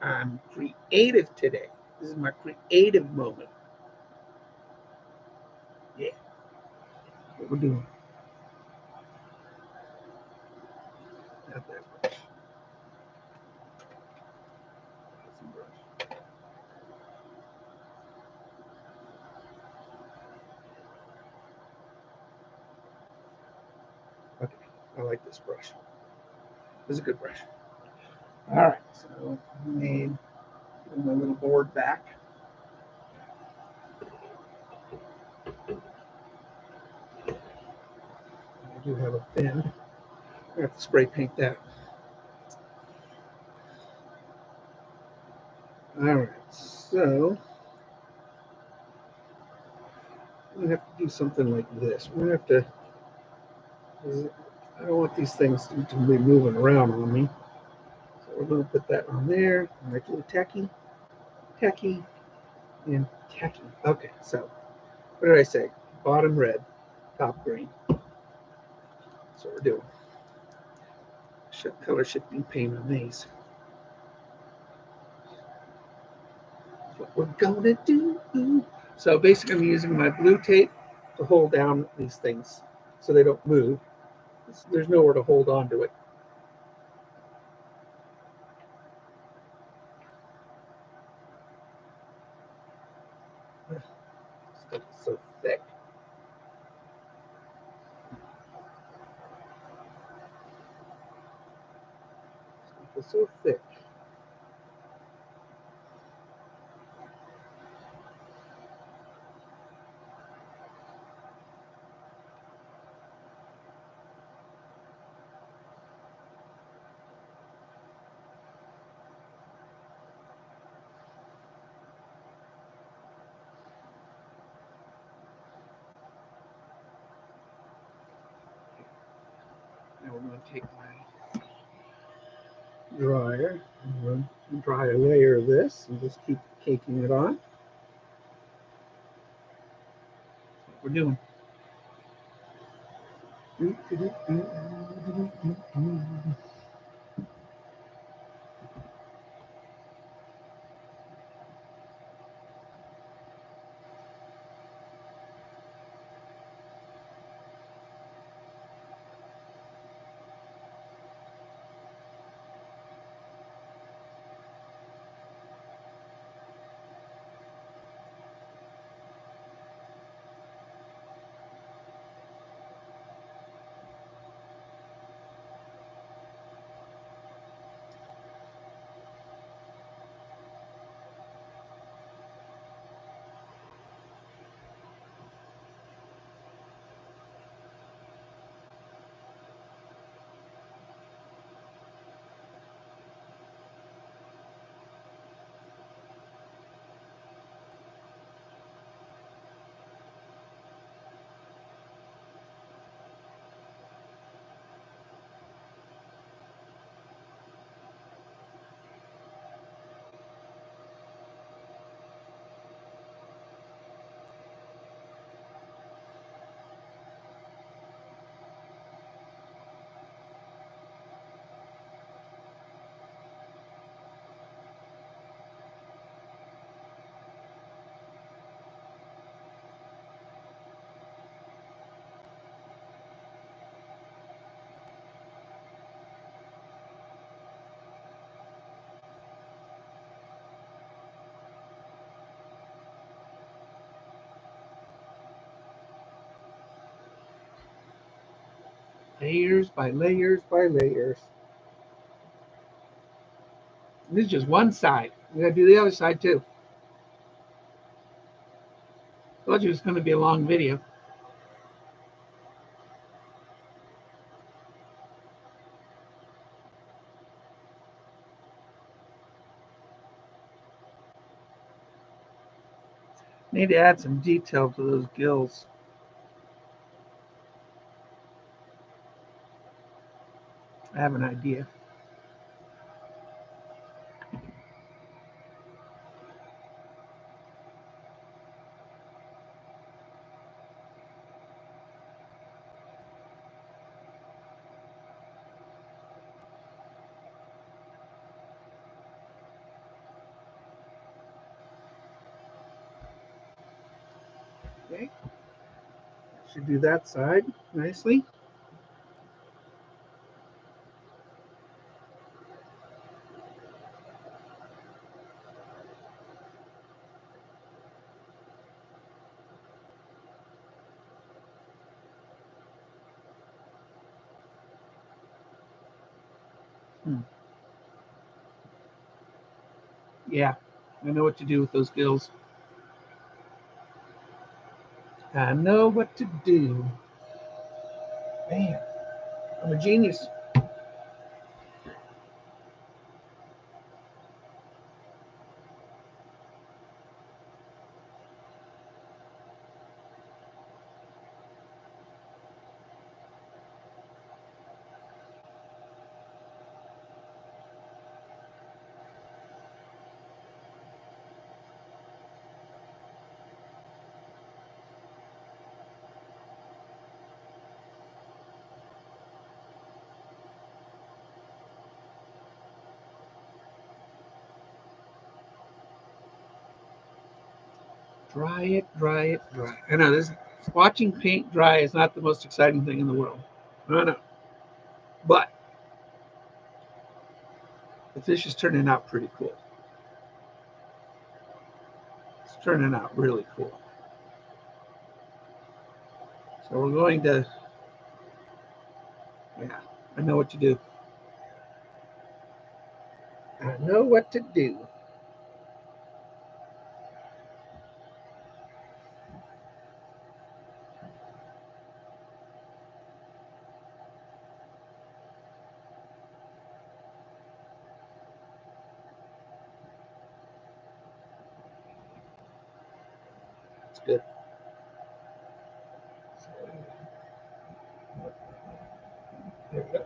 [SPEAKER 1] I'm creative today. This is my creative moment. Yeah, what we're doing. Not that brush. Some brush. Okay, I like this brush. This is a good brush. All right, so I made my little board back. I do have a fin. I have to spray paint that. All right, so we have to do something like this. We have to. I don't want these things to be moving around on me. So we're going to put that on there. Like a little tacky, tacky, and tacky. Okay, so what did I say? Bottom red, top green. That's what we're doing. Color shifting paint on these. That's what we're gonna do. So basically I'm using my blue tape to hold down these things so they don't move. There's nowhere to hold on to it. Stuff is so thick. Stuff is so thick. Now we're going to take my dryer and we'll dry a layer of this and just keep caking it on. That's what we're doing. Layers by layers by layers. And this is just one side. We gotta do the other side too. Told you it's going to be a long video. Need to add some detail to those gills. I have an idea. Okay. Should do that side nicely. Yeah, I know what to do with those gills. I know what to do. Man, I'm a genius. Dry it, dry it, dry. I know this. Watching paint dry is not the most exciting thing in the world. I know, but the fish is turning out pretty cool. It's turning out really cool. So we're going to, yeah, I know what to do. I know what to do. It's good. There we go.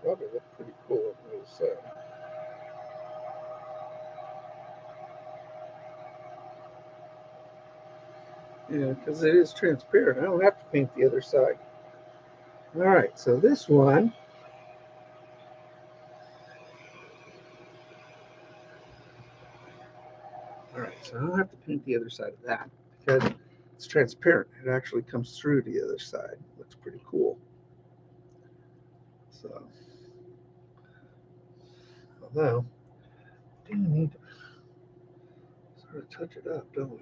[SPEAKER 1] Probably look pretty cool. It was, yeah, because it is transparent. I don't have to paint the other side. All right, so this one, all right, so I don't have to paint the other side of that because it's transparent. It actually comes through to the other side. Looks pretty cool. So, although, we do need to sort of touch it up, don't we?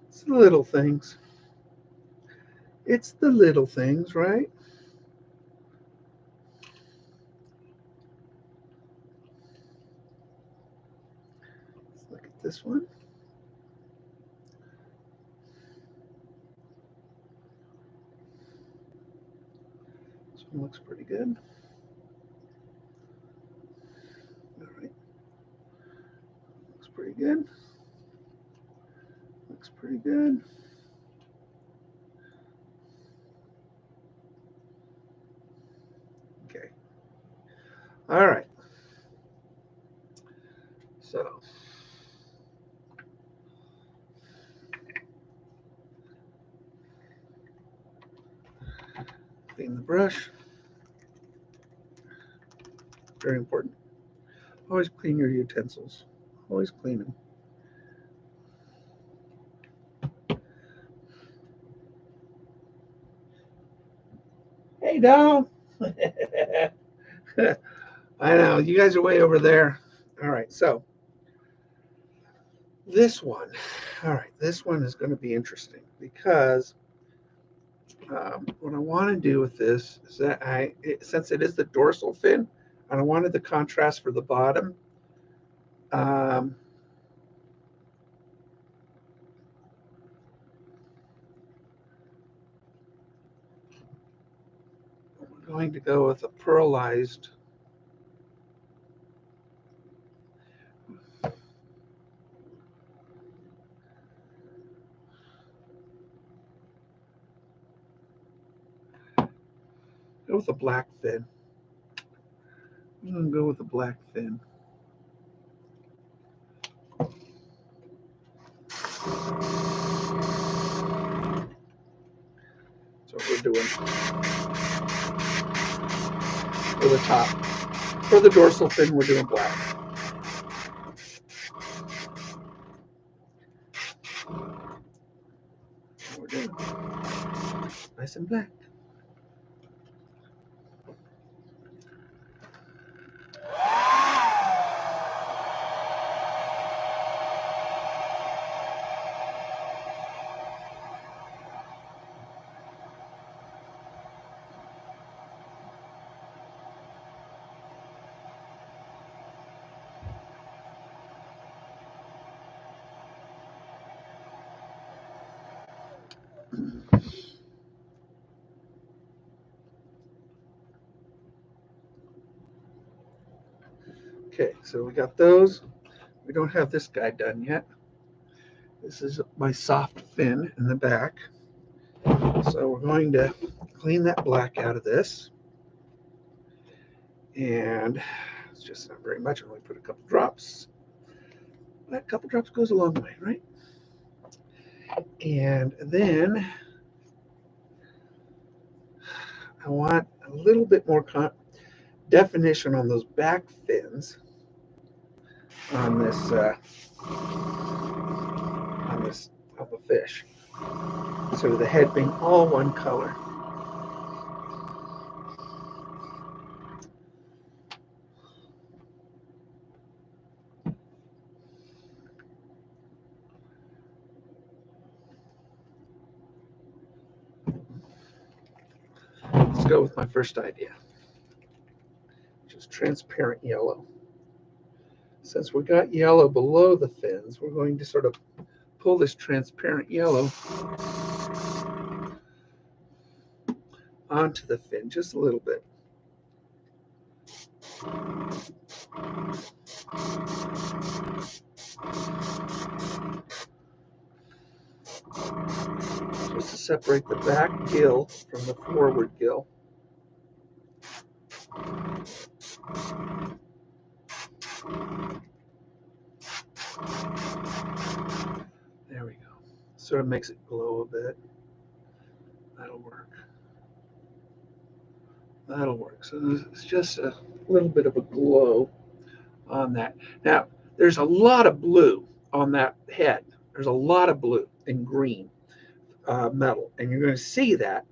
[SPEAKER 1] It's the little things. It's the little things, right? Let's look at this one. This one looks pretty good. All right. Looks pretty good. Looks pretty good. Okay. All right. So, clean the brush. Very important. Always clean your utensils. Always clean them. Hey, Dom. I know, you guys are way over there. All right, so this one, all right, this one is going to be interesting because what I want to do with this is that since it is the dorsal fin, and I wanted the contrast for the bottom. Um, I'm going to go with a pearlized. Go with a black fin. I'm going to go with a black fin. That's what we're doing for the top. For the dorsal fin, we're doing black. We're doing nice and black. Okay, so we got those. We don't have this guy done yet. This is my soft fin in the back. So we're going to clean that black out of this. And it's just not very much. I'm going to put a couple drops. That couple drops goes a long way, right? And then I want a little bit more definition on those back fins on this on the fish. So the head being all one color. go with my first idea, which is transparent yellow. Since we got yellow below the fins, we're going to sort of pull this transparent yellow onto the fin just a little bit. Just to separate the back gill from the forward gill. There we go. Sort of makes it glow a bit. That'll work. That'll work. So it's just a little bit of a glow on that. Now, there's a lot of blue on that head. There's a lot of blue and green metal, and you're going to see that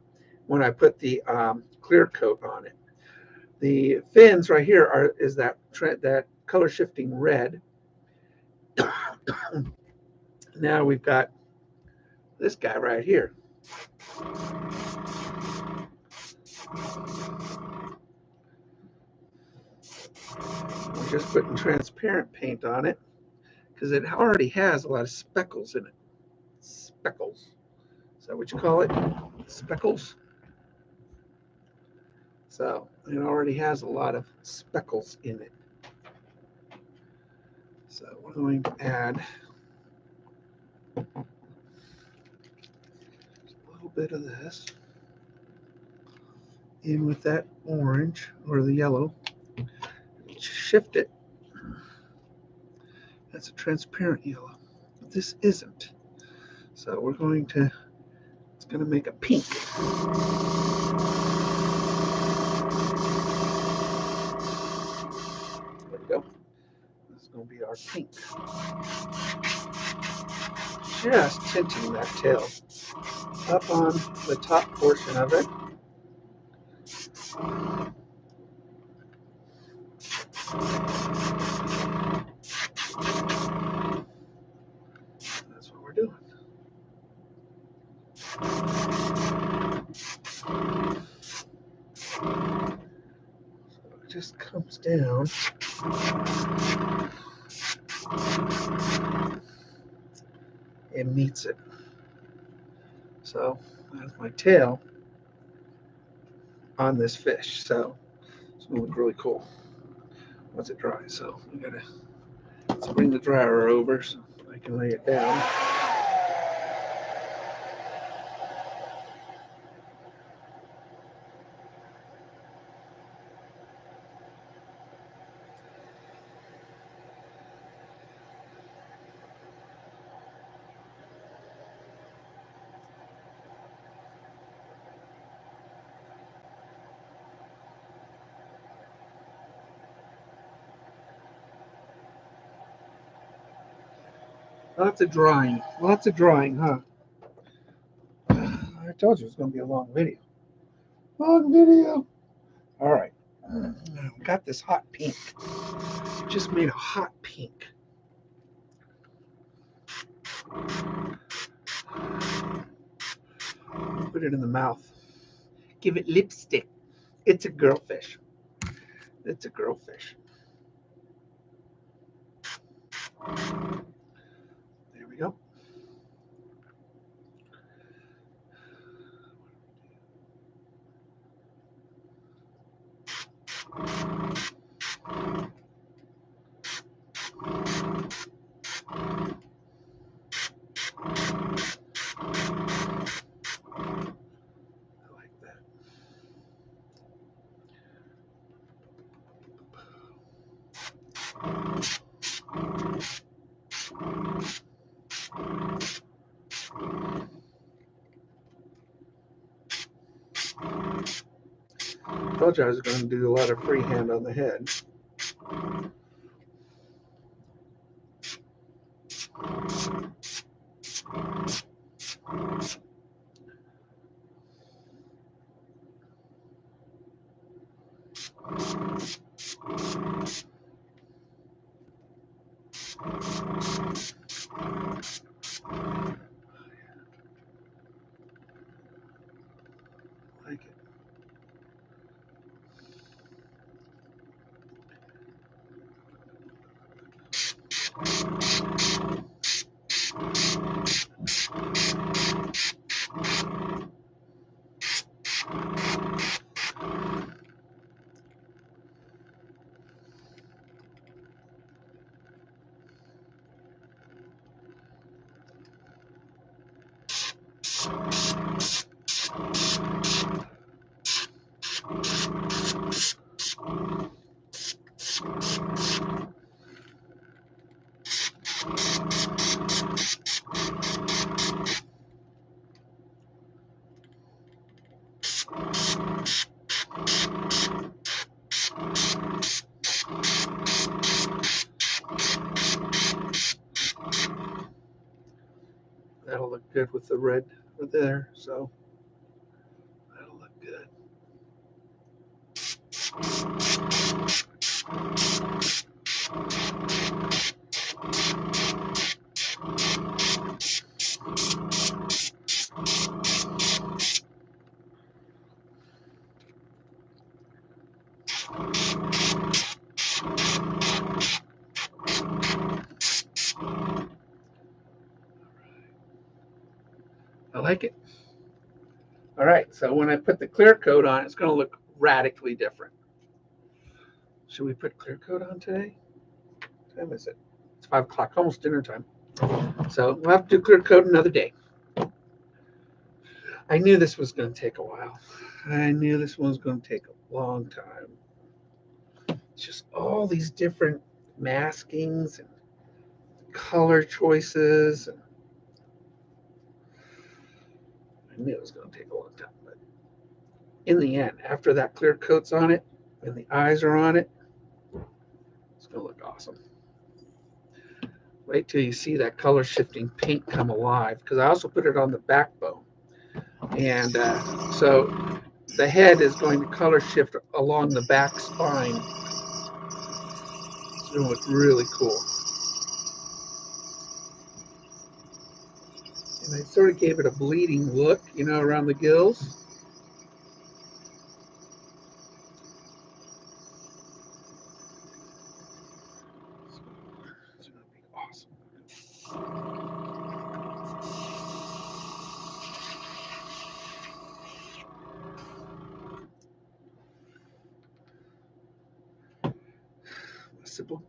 [SPEAKER 1] when I put the clear coat on it. The fins right here is that color shifting red. Now we've got this guy right here. We're just putting transparent paint on it because it already has a lot of speckles in it. Speckles. Is that what you call it? Speckles? So it already has a lot of speckles in it. So we're going to add a little bit of this in with that orange or the yellow. Shift it. That's a transparent yellow, but this isn't. So we're going to, it's going to make a pink. There we go. This is going to be our pink. Just tinting that tail up on the top portion of it. That's what we're doing. So it just comes down. And meets it. So that's my tail on this fish. So it's going to look really cool once it dries. So we gotta, let's bring the dryer over so I can lay it down. Lots of drying, huh? I told you it was going to be a long video. Long video. All right. Got this hot pink. Just made a hot pink. Put it in the mouth. Give it lipstick. It's a girl fish. It's a girl fish. There we go. I told you I was going to do a lot of freehand on the head. Like it. That'll look good with the red there, so that'll look good. I like it. All right, so when I put the clear coat on, it's going to look radically different. Should we put clear coat on today? What time is it? It's 5 o'clock, almost dinner time. So we'll have to do clear coat another day. I knew this was going to take a while. I knew this one was going to take a long time. It's just all these different maskings and color choices. And I knew it was going to take a long time. But in the end, after that clear coat's on it and the eyes are on it, it's going to look awesome. Wait till you see that color shifting paint come alive, because I also put it on the backbone. And so the head is going to color shift along the back spine. It's going to look really cool. And I sort of gave it a bleeding look, you know, around the gills. It's going to be awesome.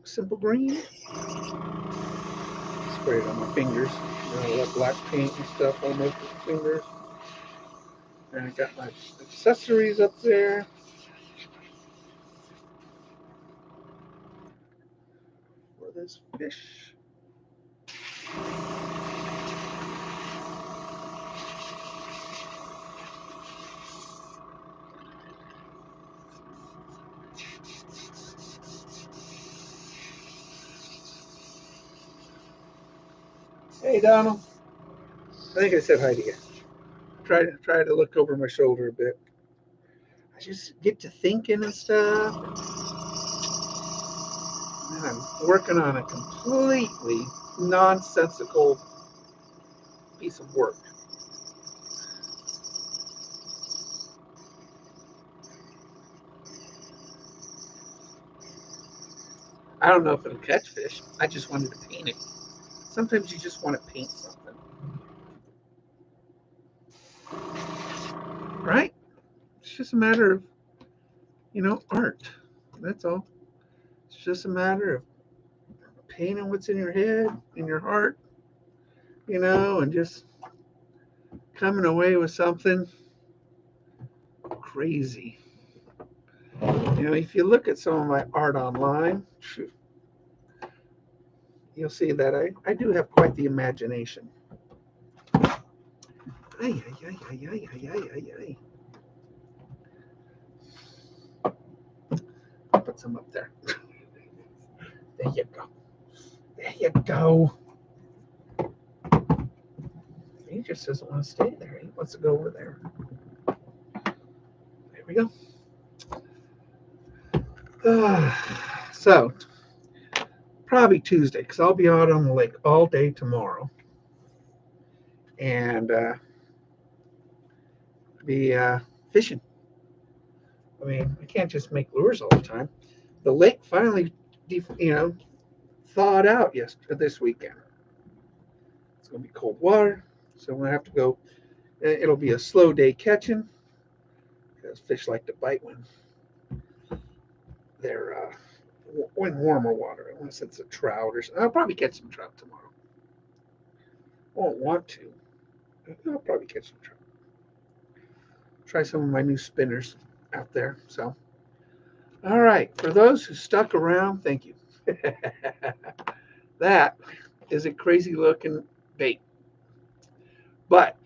[SPEAKER 1] Simple green. Spray it on my fingers. You know, that black paint and stuff on my fingers. And I got my accessories up there. For this fish. Hey, Donald. I think I said hi to you. Try to look over my shoulder a bit. I just get to thinking and stuff. And I'm working on a completely nonsensical piece of work. I don't know if it'll catch fish. I just wanted to paint it. Sometimes you just want to paint something. Right? It's just a matter of, you know, art. That's all. It's just a matter of painting what's in your head, in your heart, you know, and just coming away with something crazy. You know, if you look at some of my art online, you'll see that I do have quite the imagination. Ay, ay, ay, ay, ay, ay, ay, ay, ay. I'll put some up there. There you go. There you go. He just doesn't want to stay there. He wants to go over there. There we go. So, probably Tuesday, because I'll be out on the lake all day tomorrow. And be fishing. I mean, I can't just make lures all the time. The lake finally, you know, thawed out this weekend. It's going to be cold water, so I'm going to have to go. It'll be a slow day catching, because fish like to bite when they're in warmer water, unless it's a trout or something. I'll probably catch some trout tomorrow. I won't want to. I'll probably catch some trout. Try some of my new spinners out there. So, all right. For those who stuck around, thank you. That is a crazy looking bait. But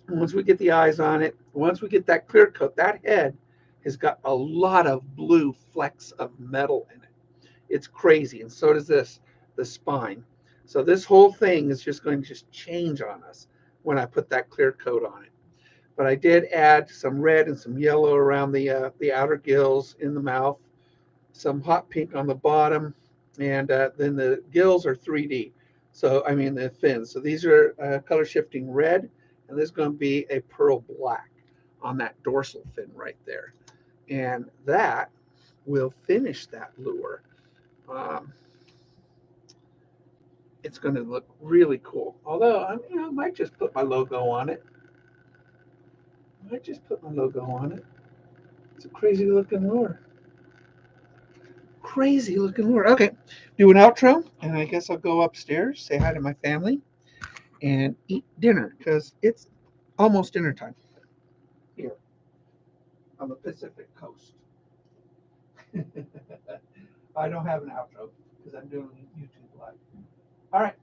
[SPEAKER 1] once we get the eyes on it, once we get that clear coat, that head has got a lot of blue flecks of metal in it. It's crazy. And so does this, the spine. So this whole thing is just going to just change on us when I put that clear coat on it. But I did add some red and some yellow around the outer gills in the mouth, some hot pink on the bottom, and then the gills are 3D. So I mean the fins. So these are color shifting red, and there's going to be a pearl black on that dorsal fin right there, and that will finish that lure. Um, it's going to look really cool. Although I might just put my logo on it. I might just put my logo on it. It's a crazy looking lure. Crazy looking lure. Okay, do an outro, and I guess I'll go upstairs, say hi to my family, and eat dinner because it's almost dinner time here on the Pacific Coast. I don't have an outro because I'm doing YouTube live. All right,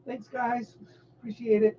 [SPEAKER 1] thanks guys. Appreciate it.